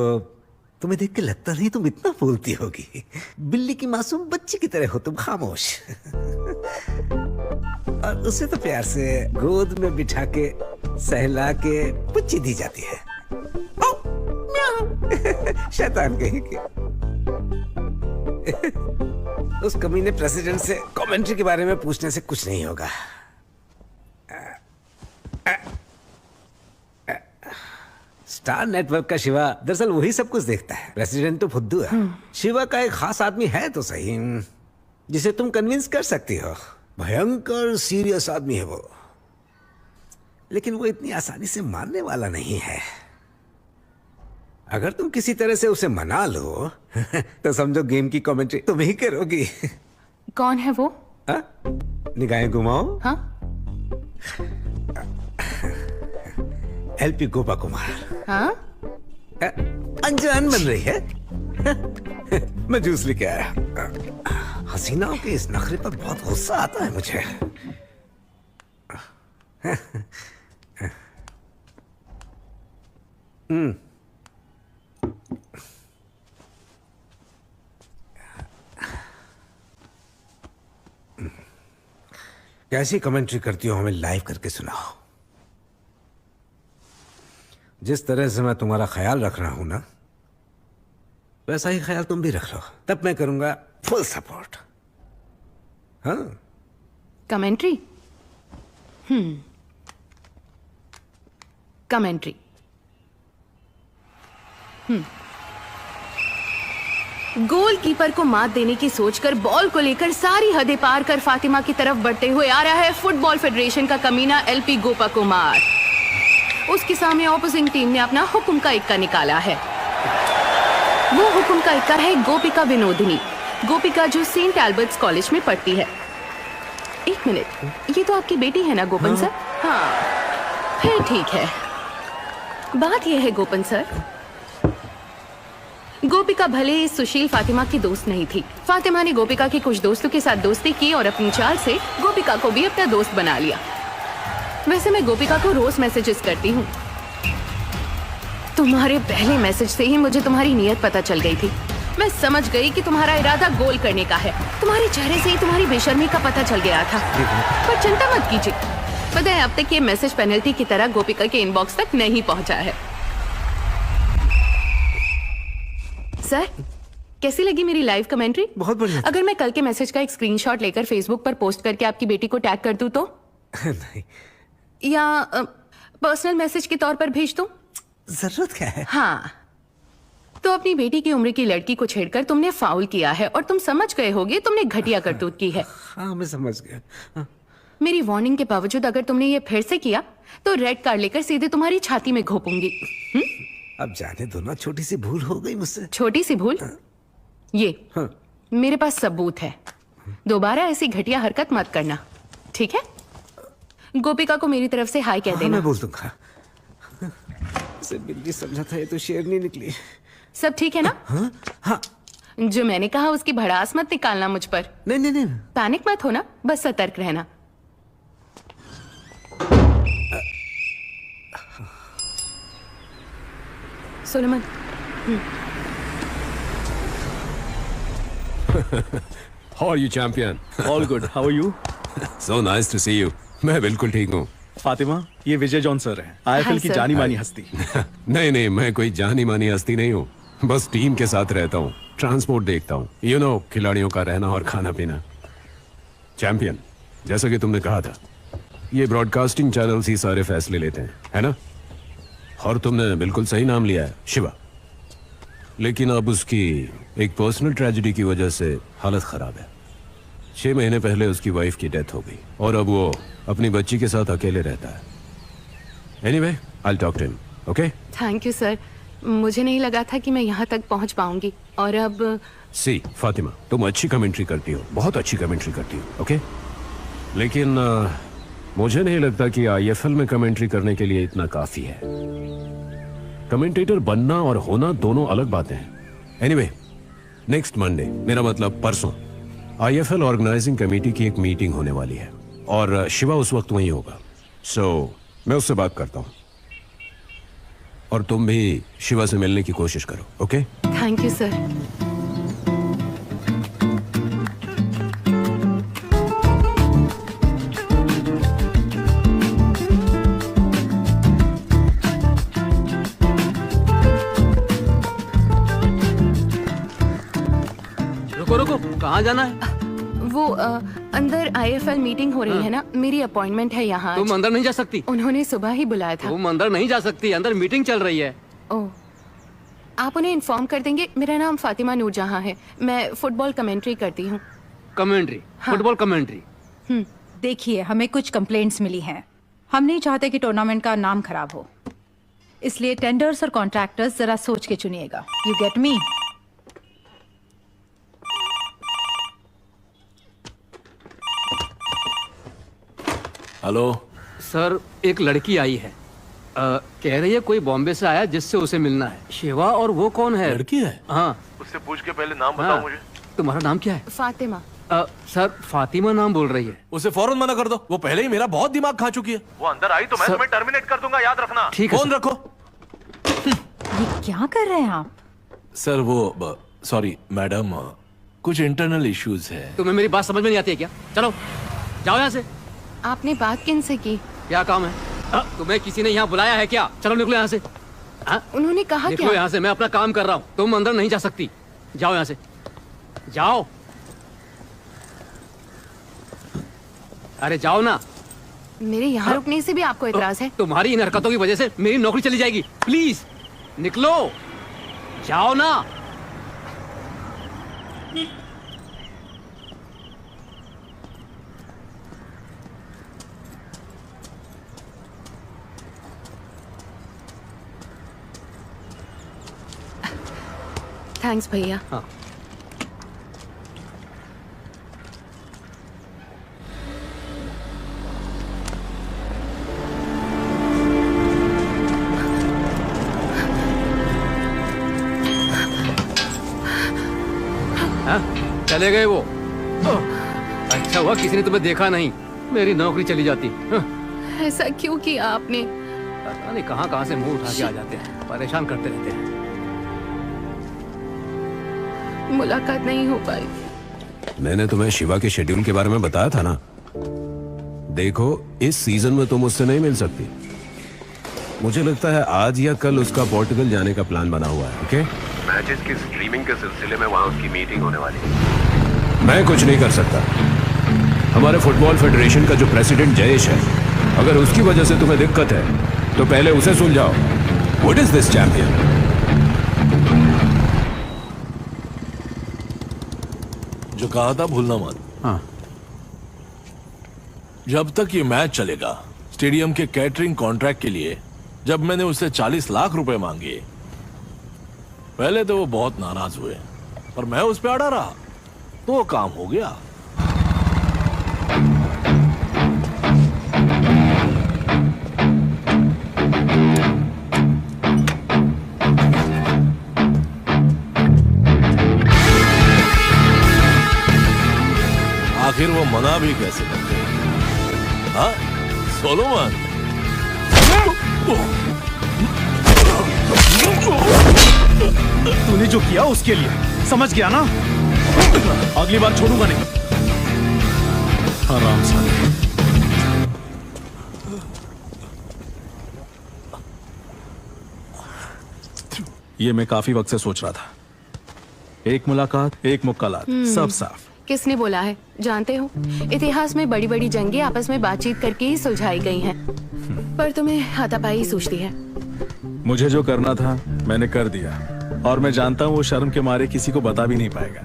तुम्हें देख के लगता नहीं तुम इतना बोलती होगी। बिल्ली की मासूम बच्ची की तरह हो तुम, खामोश। और उसे तो प्यार से गोद में बिठा के सहला के पुच्ची दी जाती है। ओ, म्याऊ। शैतान कहीं के। उस कमीने प्रेसिडेंट से कमेंट्री के बारे में पूछने से कुछ नहीं होगा। स्टार नेटवर्क का शिवा दरअसल वही सब कुछ देखता है। प्रेसिडेंट तो फुद्दू है। शिवा का एक खास आदमी है तो सही, जिसे तुम कन्विंस कर सकती हो। भयंकर सीरियस आदमी है वो, लेकिन वो इतनी आसानी से मानने वाला नहीं है। अगर तुम किसी तरह से उसे मना लो तो समझो गेम की कमेंट्री तुम ही करोगी। कौन है वो? निगाहें घुमाओ। हाँ? एलपी गोपा कुमार। हाँ? अनजान बन रही है। मैं जूस लेके आया। हसीनाओं के इस नखरे पर बहुत गुस्सा आता है मुझे। कैसी कमेंट्री करती हो हमें लाइव करके सुनाओ। जिस तरह से मैं तुम्हारा ख्याल रख रहा हूं ना, वैसा ही ख्याल तुम भी रख लो, तब मैं करूंगा फुल सपोर्ट। हाँ, कमेंट्री? कमेंट्री। गोलकीपर को मात देने की सोचकर बॉल को लेकर सारी हदें पार कर फातिमा की तरफ बढ़ते हुए आ रहा है फुटबॉल फेडरेशन का कमीना एलपी गोपा कुमार। उसके सामने ऑपोजिंग टीम ने अपना हुक्म का इक्का निकाला है। वो हुक्म का इक्का है गोपिका विनोदिनी। गोपिका जो सेंट एल्बर्ट्स कॉलेज में पढ़ती है। एक मिनट, ये तो आपकी बेटी है ना गोपन सर? हाँ, फिर ठीक है। बात यह है गोपन सर, गोपिका भले इस सुशील फातिमा की दोस्त नहीं थी। फातिमा ने गोपिका के कुछ दोस्तों के साथ दोस्ती की और अपनी चाल से गोपिका को भी अपना दोस्त बना लिया। वैसे मैं गोपिका को रोज मैसेजेस करती हूँ। तुम्हारे पहले मैसेज से ही मुझे तुम्हारी नीयत पता चल गई थी। मैं समझ गई कि तुम्हारा इरादा गोल करने का है। तुम्हारे चेहरे से ही तुम्हारी बेशर्मी का पता चल गया था। पर चिंता मत कीजिए, पता है अब तक ये मैसेज पेनल्टी की तरह गोपिका के इनबॉक्स तक नहीं पहुंचा है। सर, कैसी लगी मेरी लाइव कमेंट्री? बहुत बढ़िया। अगर मैं कल के मैसेज का एक स्क्रीनशॉट लेकर फेसबुक पर पोस्ट करके आपकी बेटी को टैग कर दूं तो? नहीं। या पर्सनल मैसेज के तौर पर भेज दूं? जरूरत क्या है? हाँ, तो अपनी बेटी की उम्र की लड़की को छेड़कर तुमने फाउल किया है और तुम समझ गए होगे तुमने घटिया करतूत की है। हाँ, मैं समझ गया। हाँ। मेरी वार्निंग के बावजूद अगर तुमने ये फिर से किया तो रेड कार्ड लेकर सीधे तुम्हारी छाती में घोपूंगी। अब जाने दो ना, छोटी सी भूल हो गई मुझसे। छोटी सी भूल? ये मेरे पास सबूत है। दोबारा ऐसी घटिया हरकत मत करना, ठीक है? गोपिका को मेरी तरफ से हाय कह देना। मैं बोल दूंगा। से बिल्ली समझा था, ये तो शेरनी निकली। सब ठीक है ना? हाँ? हाँ। जो मैंने कहा उसकी भड़ास मत निकालना मुझ पर। नहीं नहीं नहीं। पैनिक मत होना, बस सतर्क रहना। Solomon. How are you, champion? All good. How are you? So nice to see you. मैं बिल्कुल ठीक हूँ। फातिमा, ये विजय जॉन सर हैं, आईएफएल की जानी मानी हस्ती। नहीं नहीं, मैं कोई जानी मानी हस्ती नहीं हूँ। बस टीम के साथ रहता हूँ, ट्रांसपोर्ट देखता हूँ, यू नो, खिलाड़ियों का रहना और खाना पीना। चैंपियन, जैसा कि तुमने कहा था, ये ब्रॉडकास्टिंग चैनल्स ही सारे फैसले लेते हैं, है ना? और तुमने बिल्कुल सही नाम लिया है, शिवा। लेकिन अब उसकी एक पर्सनल ट्रेजेडी की वजह से हालत खराब है। 6 महीने पहले उसकी वाइफ की डेथ हो गई और अब वो अपनी बच्ची के साथ अकेले रहता है। Anyway, I will talk to him, okay? Thank you sir, मुझे नहीं लगा था कि मैं यहाँ तक पहुँच पाऊंगी। और अब सी फातिमा, तुम अच्छी कमेंट्री करती हो, बहुत अच्छी कमेंट्री करती हो, ओके? लेकिन मुझे नहीं लगता कि आईएफएल में कमेंट्री करने के लिए इतना काफी है। कमेंटेटर बनना और होना दोनों अलग बातें हैं। एनीवे, नेक्स्ट मंडे, मेरा मतलब परसों, आईएफएल ऑर्गेनाइजिंग कमेटी की एक मीटिंग होने वाली है और शिवा उस वक्त वहीं होगा। सो मैं उससे बात करता हूं और तुम भी शिवा से मिलने की कोशिश करो, ओके? Thank you sir. रुको रुको, कहाँ जाना है? वो अंदर IFL मीटिंग हो रही है ना, मेरी अपॉइंटमेंट है यहाँ। तुम अंदर नहीं जा सकती। उन्होंने सुबह ही बुलाया था। तुम अंदर नहीं जा सकती, अंदर मीटिंग चल रही है। ओह, आप उन्हें इन्फॉर्म कर देंगे। मेरा नाम फातिमा नूरजहां है, मैं फुटबॉल कमेंट्री करती हूँ। कमेंट्री? Football commentary? देखिए, हमें कुछ कंप्लेंट्स मिली हैं। हम नहीं चाहते कि टूर्नामेंट का नाम खराब हो, इसलिए टेंडर्स और कॉन्ट्रैक्टर्स जरा सोच के चुनिएगा। You get me? Hello sir, एक लड़की आई है, कह रही है कोई बॉम्बे से आया जिससे उसे मिलना है। शिवा, और वो कौन है? लड़की है? हाँ। उससे पूछ के पहले नाम बताओ मुझे। तुम्हारा नाम क्या है? फातिमा। सर, फातिमा नाम बोल रही है। उसे फौरन मना कर दो, वो पहले ही मेरा बहुत दिमाग खा चुकी है। वो अंदर आई तो मैं तुम्हें टर्मिनेट कर दूंगा, याद रखना। ठीक है। फोन रखो। ये क्या कर रहे हैं आप? सर वो सॉरी मैडम, कुछ इंटरनल इश्यूज है। तुम्हें मेरी बात समझ में नहीं आती है क्या? चलो जाओ यहाँ से। आपने बात किन से की? क्या काम है? तुम्हें किसी ने यहाँ बुलाया है क्या? चलो निकलो यहाँ से। उन्होंने कहा निकलो यहाँ से, मैं अपना काम कर रहा हूँ। तुम अंदर नहीं जा सकती, जाओ यहाँ से, जाओ। अरे जाओ ना। मेरे यहाँ रुकने से भी आपको इतराज है? तुम्हारी इन हरकतों की वजह से मेरी नौकरी चली जाएगी। प्लीज निकलो, जाओ ना। थैंक्स भैया। हाँ। चले गए वो? अच्छा हुआ किसी ने तुम्हें देखा नहीं, मेरी नौकरी चली जाती। ऐसा क्यों किया आपने? पता नहीं कहाँ से मुंह उठा के आ जाते हैं, परेशान करते रहते हैं। मुलाकात नहीं हो पाई। मैंने तुम्हें शिवा के शेड्यूल के बारे में बताया था ना। देखो, इस सीजन में तुम उससे नहीं मिल सकती। मुझे लगता है आज या कल उसका पोर्टुगल जाने का प्लान बना हुआ है। ओके? मैचेस की स्ट्रीमिंग के सिलसिले में वहाँ उसकी मीटिंग होने वाली है। मैं कुछ नहीं कर सकता। हमारे फुटबॉल फेडरेशन का जो प्रेसिडेंट जयेश है, अगर उसकी वजह से तुम्हें दिक्कत है तो पहले उसे सुलझाओ। What is this champion? जो कहा था भूलना मत। हाँ। जब तक ये मैच चलेगा, स्टेडियम के कैटरिंग कॉन्ट्रैक्ट के लिए जब मैंने उससे 40 लाख रुपए मांगे, पहले तो वो बहुत नाराज हुए, पर मैं उस पर अड़ा रहा तो वो काम हो गया। आखिर वो मना भी कैसे करते हैं? हाँ, सोलोमन। तूने जो किया उसके लिए समझ गया ना? अगली बार छोड़ूंगा नहीं। आराम से। ये मैं काफी वक्त से सोच रहा था। एक मुलाकात, एक मुक्कालात, सब साफ। किसने बोला है? जानते हो, इतिहास में बड़ी बड़ी जंगें आपस में बातचीत करके ही सुलझाई गई हैं, पर तुम्हें हाथापाई सूझती है। मुझे जो करना था मैंने कर दिया, और मैं जानता हूँ वो शर्म के मारे किसी को बता भी नहीं पाएगा।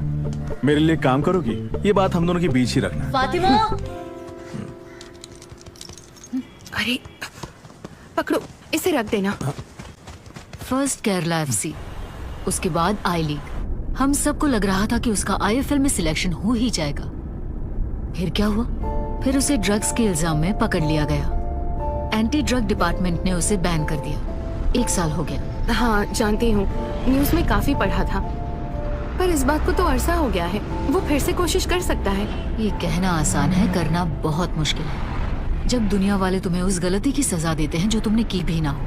मेरे लिए काम करोगी? ये बात हम दोनों के बीच ही रखना। फातिमा, अरे पकड़ो, इसे रख देना। फर्स्ट केरला FC, उसके बाद आई लीग। हम सबको लग रहा था कि उसका IFL में सिलेक्शन हो ही जाएगा। फिर क्या हुआ? फिर उसे ड्रग्स के इल्जाम में पकड़ लिया गया। एंटी ड्रग डिपार्टमेंट ने उसे बैन कर दिया। 1 साल हो गया। हाँ जानती हूँ, न्यूज में काफी पढ़ा था, पर इस बात को तो अरसा हो गया है। वो फिर से कोशिश कर सकता है। ये कहना आसान है, करना बहुत मुश्किल है। जब दुनिया वाले तुम्हें उस गलती की सजा देते हैं जो तुमने की भी ना हो,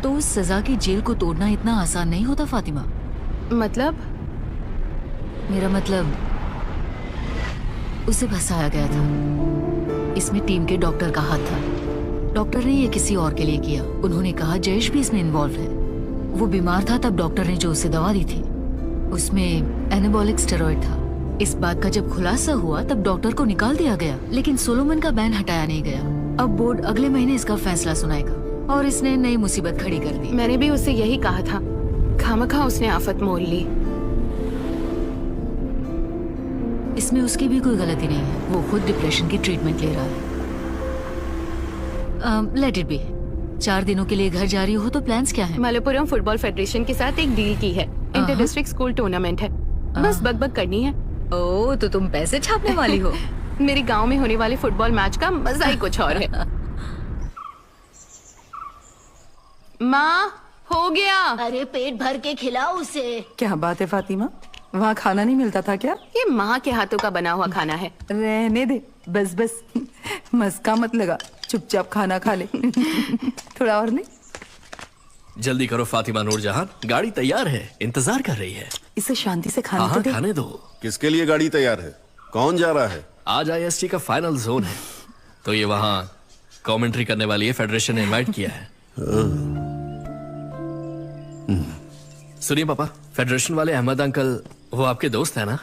तो उस सजा की जेल को तोड़ना इतना आसान नहीं होता फातिमा। मतलब? मेरा मतलब उसे फंसाया गया था। इसमें टीम के डॉक्टर का हाथ था। डॉक्टर ने ये किसी और के लिए किया। उन्होंने कहा जयेश भी इसमें इन्वॉल्व है। वो बीमार था तब डॉक्टर ने जो उसे दवा दी थी उसमें एनाबॉलिक स्टेरॉइड था। इस बात का जब खुलासा हुआ तब डॉक्टर को निकाल दिया गया, लेकिन सोलोमन का बैन हटाया नहीं गया। अब बोर्ड अगले महीने इसका फैसला सुनाएगा और इसने नई मुसीबत खड़ी कर दी। मैंने भी उससे यही कहा था, खामखा उसने आफत मोल ली। इसमें उसकी भी कोई गलती नहीं है। वो खुद डिप्रेशन की ट्रीटमेंट ले रहा है। Let it be. 4 दिनों के लिए घर जा रही हो तो प्लान्स क्या हैं? मलप्पुरम फुटबॉल फेडरेशन के साथ एक डील की है। इंटर डिस्ट्रिक्ट स्कूल टूर्नामेंट है। बस बकबक करनी है। ओह, तो तुम पैसे छापने वाली हो। मेरे गांव में होने वाले फुटबॉल मैच का मजा ही कुछ और है। माँ, हो गया। अरे पेट भर के खिलाओ उसे। क्या बात है फातिमा, वहाँ खाना नहीं मिलता था क्या? ये माँ के हाथों का बना हुआ खाना है। रहने दे, बस बस मस्का मत लगा, चुपचाप खाना खा ले। थोड़ा और ले। जल्दी करो फातिमा नूरजहान, गाड़ी तैयार है, इंतजार कर रही है। इसे शांति से खाने तो हाँ, दे। खाने दो। किसके लिए गाड़ी तैयार है? कौन जा रहा है? आज IST का फाइनल जोन है, तो ये वहाँ कमेंट्री करने वाली है। फेडरेशन ने इनवाइट किया है। सुनिए पापा, फेडरेशन वाले अहमद अंकल, वो आपके दोस्त है ना?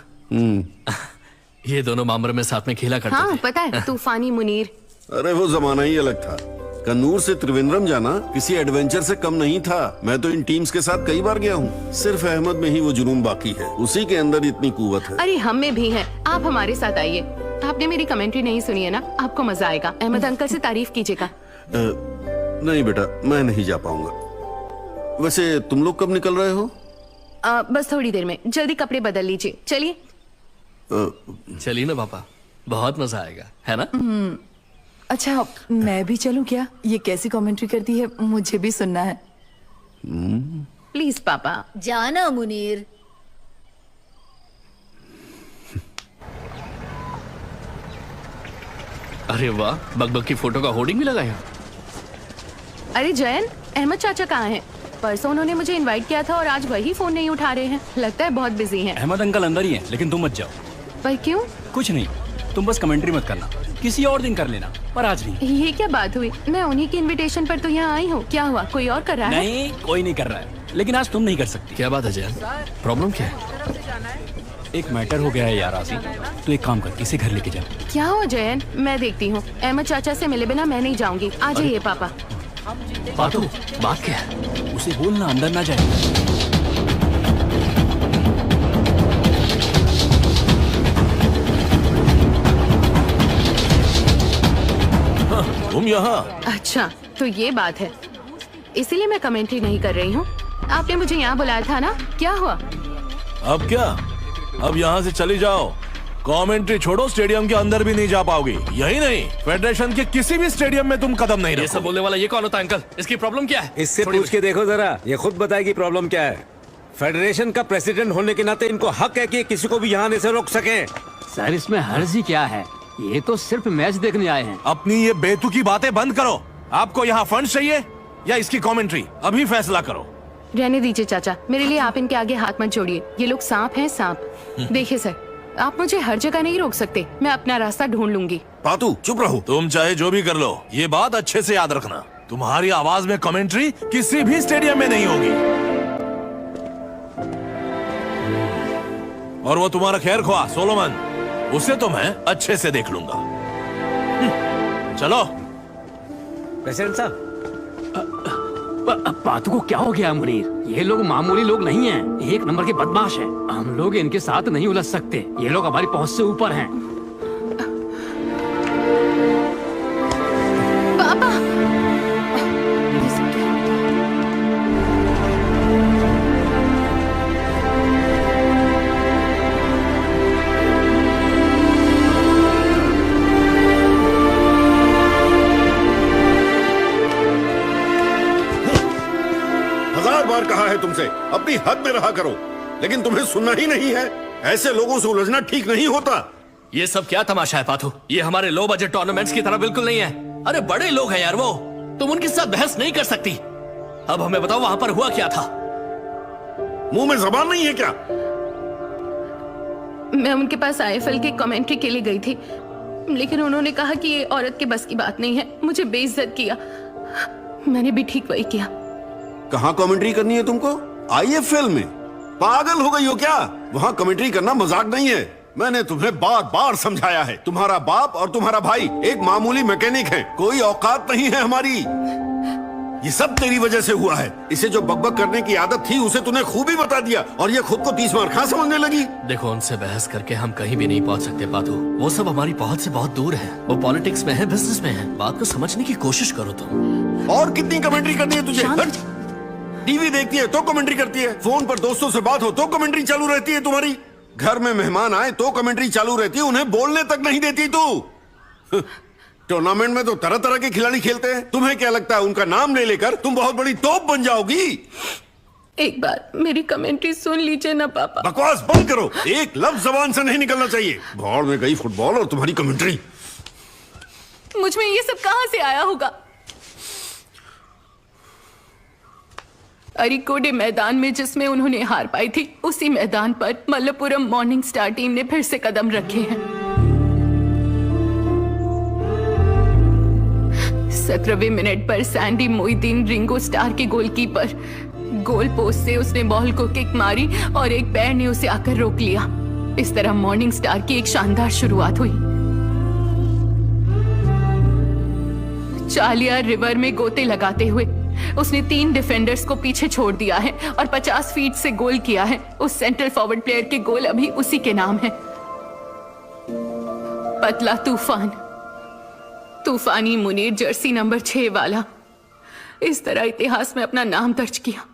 ये दोनों मामरे में साथ में खेला करते हाँ, थे। पता है, तूफानी मुनीर। अरे वो जमाना ही अलग था। कन्नूर से त्रिवेंद्रम जाना किसी एडवेंचर से कम नहीं था। मैं तो इन टीम्स के साथ कई बार गया हूँ। सिर्फ अहमद में ही वो जुनून बाकी है, उसी के अंदर इतनी कुव्वत है। अरे हम में भी है। आप हमारे साथ आइए। आपने मेरी कमेंट्री नहीं सुनी है ना? आपको मजा आएगा। अहमद अंकल से तारीफ कीजिएगा। नहीं बेटा, मैं नहीं जा पाऊंगा। वैसे तुम लोग कब निकल रहे हो? बस थोड़ी देर में। जल्दी कपड़े बदल लीजिए। चलिए। चलिए ना पापा, बहुत मजा आएगा, है ना? अच्छा, मैं भी चलूं क्या? ये कैसी कमेंट्री करती है, मुझे भी सुनना है। प्लीज पापा। जाना मुनीर। अरे वाह, बकबक की फोटो का होर्डिंग भी लगा है। अरे जयन, अहमद चाचा कहाँ हैं? परसों उन्होंने मुझे इनवाइट किया था और आज वही फोन नहीं उठा रहे हैं। लगता है बहुत बिजी हैं। अहमद अंकल अंदर ही हैं, लेकिन तुम मत जाओ। पर क्यों? कुछ नहीं, तुम बस कमेंट्री मत करना, किसी और दिन कर लेना, पर आज नहीं। ये क्या बात हुई? मैं उन्हीं की इनविटेशन पर तो यहाँ आई हूँ। क्या हुआ, कोई और कर रहा है? नहीं, कोई नहीं कर रहा है, लेकिन आज तुम नहीं कर सकती। क्या बात है जयन? प्रॉब्लम क्या है? एक मैटर हो गया है यार आसी, तो एक काम कर, इसे घर लेके जा। क्या हुआ जयन? मैं देखती हूँ। अहमद चाचा से मिले बिना मैं नहीं जाऊंगी। आ जाइए पापा। बात क्या है? उसे बोलना अंदर ना जाए। तुम यहाँ? अच्छा, तो ये बात है, इसीलिए मैं कमेंट्री नहीं कर रही हूँ। आपने मुझे यहाँ बुलाया था ना? क्या हुआ? अब क्या? अब यहाँ से चली जाओ। कमेंट्री छोड़ो, स्टेडियम के अंदर भी नहीं जा पाओगी। यही नहीं, फेडरेशन के किसी भी स्टेडियम में तुम कदम नहीं रखोगे। ये सब बोलने वाला ये कौन होता है अंकल? इसकी प्रॉब्लम क्या है? इससे पूछ के देखो जरा, ये खुद बताएगी प्रॉब्लम क्या है। फेडरेशन का प्रेसिडेंट होने के नाते इनको हक है कि किसी को भी यहाँ आने से रोक सके। सर, इसमें हर्ज ही क्या है? ये तो सिर्फ मैच देखने आए हैं। अपनी ये बेतुकी बातें बंद करो। आपको यहाँ फंड चाहिए या इसकी कमेंट्री? अभी फैसला करो। रहने दीजिए चाचा, मेरे लिए आप इनके आगे हाथ मत जोड़िए। ये लोग सांप हैं, सांप। देखिए सर, आप मुझे हर जगह नहीं रोक सकते। मैं अपना रास्ता ढूंढ लूंगी। पातू चुप रहो। तुम चाहे जो भी कर लो, ये बात अच्छे से याद रखना, तुम्हारी आवाज में कमेंट्री किसी भी स्टेडियम में नहीं होगी। और वो तुम्हारा खैर ख्वाह सोलोमन, उसे तो मैं अच्छे से देख लूंगा। चलो। प्रेसिडेंट साहब, बातों को क्या हो गया मुनीर? ये लोग मामूली लोग नहीं हैं, एक नंबर के बदमाश हैं। हम लोग इनके साथ नहीं उलझ सकते। ये लोग हमारी पहुंच से ऊपर हैं। पापा, बार कहा है तुमसे, अपनी हद में रहा करो, लेकिन तुम्हें सुनना ही नहीं है। ऐसे लोगों से उलझना ठीक नहीं होता। ये सब क्या तमाशा है पाथू? ये हमारे लो बजट टूर्नामेंट्स की तरह बिल्कुल नहीं है। अरे बड़े लोग हैं यार वो, तुम उनके साथ बहस नहीं कर सकती। अब हमें बताओ वहां पर हुआ क्या था? मुंह में जबान नहीं है क्या? मैं उनके पास आईएफएल के कमेंट्री के लिए गई थी, लेकिन उन्होंने कहा कि ये औरत के बस की बात नहीं है, मुझे बेइज्जत किया। मैंने भी ठीक वही किया। कहाँ कमेंट्री करनी है तुमको? आईएफएल में? पागल हो गई हो क्या? वहाँ कमेंट्री करना मजाक नहीं है। मैंने तुम्हें बार बार समझाया है। तुम्हारा बाप और तुम्हारा भाई एक मामूली मैकेनिक है, कोई औकात नहीं है हमारी। ये सब तेरी वजह से हुआ है। इसे जो बकबक करने की आदत थी उसे तूने खूबी बता दिया और ये खुद को 30 मार खा समझने लगी। देखो, उनसे बहस करके हम कहीं भी नहीं पहुंच सकते पादू। वो सब हमारी पहुंच से बहुत दूर है। वो पॉलिटिक्स में है, बिजनेस में है। बात को समझने की कोशिश करो तुम। और कितनी कमेंट्री करनी है तुझे? टीवी देखती है तो कमेंट्री करती है, फोन पर दोस्तों से बात हो तो कमेंट्री चालू रहती है तुम्हारी, घर में मेहमान आए तो कमेंट्री चालू रहती है, उन्हें बोलने तक नहीं देती तू। टूर्नामेंट में तो तरह तरह के खिलाड़ी खेलते हैं। तुम्हें क्या लगता है उनका नाम ले लेकर तुम बहुत बड़ी तोप बन जाओगी? एक बार मेरी कमेंट्री सुन लीजिए ना पापा। बकवास बंद करो, एक लफ्ज जबान से नहीं निकलना चाहिए। भाड़ में गई फुटबॉल और तुम्हारी कमेंट्री। मुझ में ये सब कहां से आया होगा? अरिकोडे मैदान में जिसमें उन्होंने हार पाई थी, उसी मैदान पर मल्लपुरम मॉर्निंग स्टार टीम ने फिर से कदम रखे हैं। 17वें मिनट पर सैंडी मोइदीन, रिंगो स्टार के गोलकीपर, गोल पोस्ट से उसने बॉल को किक मारी और एक पैर ने उसे आकर रोक लिया। इस तरह मॉर्निंग स्टार की एक शानदार शुरुआत हुई। चालिया रिवर में गोते लगाते हुए उसने 3 डिफेंडर्स को पीछे छोड़ दिया है और 50 फीट से गोल किया है। उस सेंट्रल फॉरवर्ड प्लेयर के गोल अभी उसी के नाम है, पतला तूफान। तूफानी मुनीर, जर्सी नंबर 6 वाला। इस तरह इतिहास में अपना नाम दर्ज किया।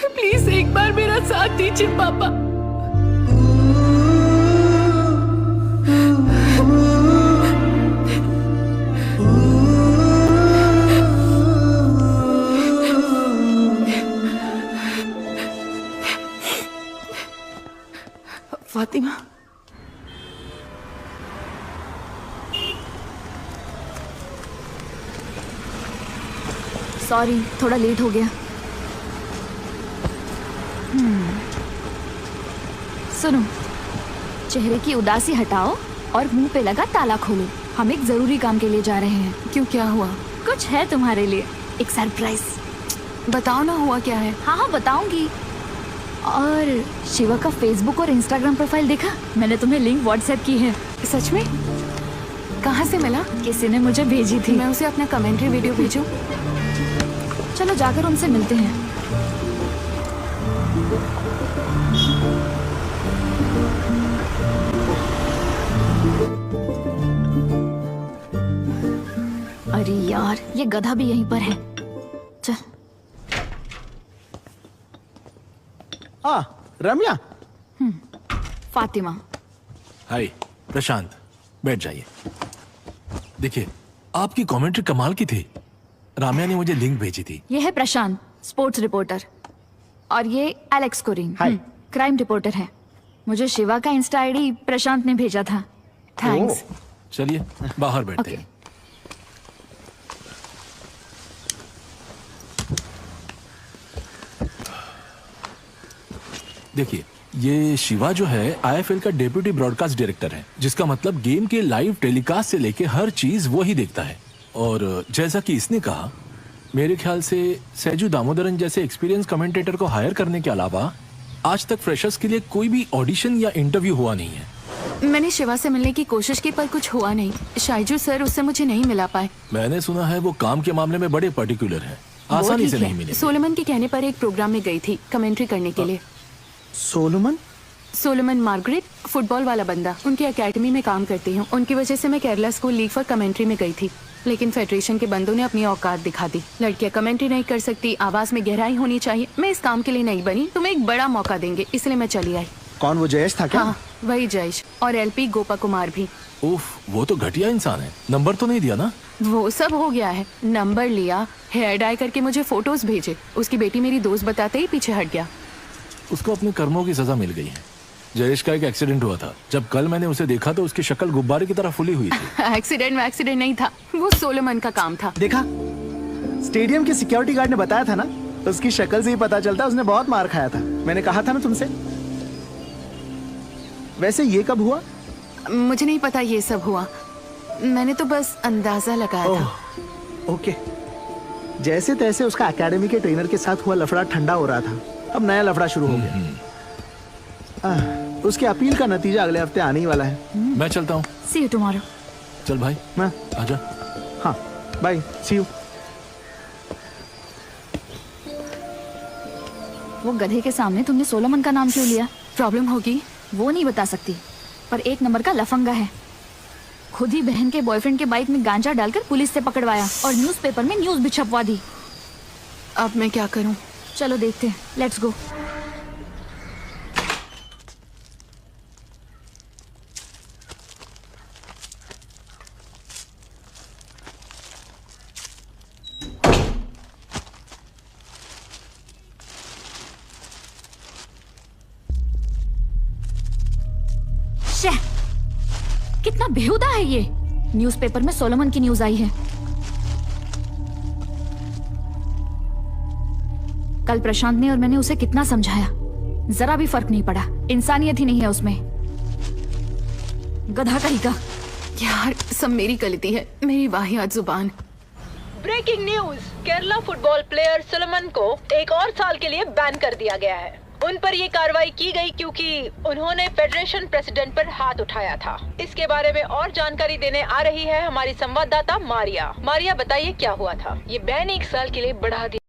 प्लीज एक बार मेरा साथ दीजिए पापा। फातिमा, सॉरी थोड़ा लेट हो गया। सुनो, चेहरे की उदासी हटाओ और मुंह पे लगा ताला खोलो। हम एक जरूरी काम के लिए जा रहे हैं। क्यों, क्या हुआ? कुछ है तुम्हारे लिए, एक सरप्राइज। बताओ ना, हुआ क्या है? हाँ बताऊंगी। और शिवा का फेसबुक और इंस्टाग्राम प्रोफाइल देखा? मैंने तुम्हें लिंक व्हाट्सएप की है। सच में? कहाँ से मिला? किसी ने मुझे भेजी थी। मैं उसे अपना कमेंट्री वीडियो भेजूं? चलो जाकर उनसे मिलते हैं। अरे यार, ये गधा भी यहीं पर है। चल। हाँ, रम्या। फातिमा। हाय प्रशांत, बैठ जाइए। देखिए, आपकी कमेंट्री कमाल की थी। राम्या ने मुझे लिंक भेजी थी। ये है प्रशांत, स्पोर्ट्स रिपोर्टर, और ये एलेक्स कोरिन, क्राइम रिपोर्टर है। मुझे शिवा का इंस्टा आईडी प्रशांत ने भेजा था। थैंक्स। चलिए बाहर बैठते हैं। देखिए, ये शिवा जो है आईएफएल का डेप्यूटी ब्रॉडकास्ट डायरेक्टर है, जिसका मतलब गेम के लाइव टेलीकास्ट से लेके हर चीज वो ही देखता है। और जैसा कि इसने कहा, मेरे ख्याल से सैजू दामोदरन जैसे एक्सपीरियंस कमेंटेटर को हायर करने के अलावा आज तक फ्रेशर्स के लिए कोई भी ऑडिशन या इंटरव्यू हुआ नहीं है। मैंने शिवा से मिलने की कोशिश की पर कुछ हुआ नहीं। शाइजू सर उससे मुझे नहीं मिला पाए। मैंने सुना है वो काम के मामले में बड़े पर्टिकुलर हैं, आसानी से नहीं मिले। सोलोमन के कहने पर एक प्रोग्राम में गई थी कमेंट्री करने के लिए। सोलोमन मार्गरेट, फुटबॉल वाला बंदा, उनकी एकेडमी में काम करती हूँ। उनकी वजह से मैं Kerala school league for commentary में गई थी, लेकिन फेडरेशन के बंदों ने अपनी औकात दिखा दी। लड़कियां कमेंट्री नहीं कर सकती, आवाज में गहराई होनी चाहिए। मैं इस काम के लिए नहीं बनी, तुम्हें एक बड़ा मौका देंगे, इसलिए मैं चली आई। कौन, वो जयेश था क्या? हाँ, वही जयेश, और एलपी गोपा कुमार भी। उफ, वो तो घटिया इंसान है। नंबर तो नहीं दिया ना? वो सब हो गया है। नंबर लिया, हेयर डाई करके मुझे फोटोज भेजे। उसकी बेटी मेरी दोस्त बताते ही पीछे हट गया। उसको अपने कर्मों की सजा मिल गई है। जयेश का एक एक्सीडेंट हुआ था। जब कल मैंने उसे देखा तो उसकी शक्ल गुब्बारे की तरह फुली हुई थी। एक्सीडेंट नहीं था, वो सोलोमन का काम था। देखा, स्टेडियम के सिक्योरिटी गार्ड ने बताया था ना, उसकी शक्ल से ही पता चलता उसने बहुत मार खाया था। मैंने कहा था ना तुमसे। वैसे ये कब हुआ? मुझे नहीं पता ये सब हुआ, मैंने तो बस अंदाजा लगाया था। ओके। जैसे तैसे उसका एकेडमी के ट्रेनर के साथ हुआ लफड़ा ठंडा हो रहा था, अब नया लफड़ा शुरू हो गया। उसके अपील का नतीजा अगले हफ्ते आने ही वाला है। मैं चलता हूँ। See you tomorrow. चल भाई, आजा। हाँ, बाय, सी यू। वो गधे के सामने तुमने सोलोमन का नाम क्यों लिया? प्रॉब्लम होगी? वो नहीं बता सकती, पर एक नंबर का लफंगा है। खुद ही बहन के बॉयफ्रेंड के बाइक में गांजा डालकर पुलिस से पकड़वाया और न्यूज़पेपर में न्यूज़ भी छपवा दी। अब मैं क्या करूं? चलो देखते हैं, लेट्स गो। कितना बेहुदा है ये। न्यूज़पेपर में सोलोमन की न्यूज़ आई है। कल प्रशांत ने और मैंने उसे कितना समझाया, जरा भी फर्क नहीं पड़ा। इंसानियत ही नहीं है उसमें, गधा कहीं का। यार सब मेरी गलती है, मेरी वाहियात जुबान। Breaking news, Kerala football player Solomon को 1 और साल के लिए बैन कर दिया गया है। उन पर ये कार्रवाई की गई क्योंकि उन्होंने फेडरेशन प्रेसिडेंट पर हाथ उठाया था। इसके बारे में और जानकारी देने आ रही है हमारी संवाददाता मारिया। मारिया, बताइए क्या हुआ था? ये बैन 1 साल के लिए बढ़ा दिया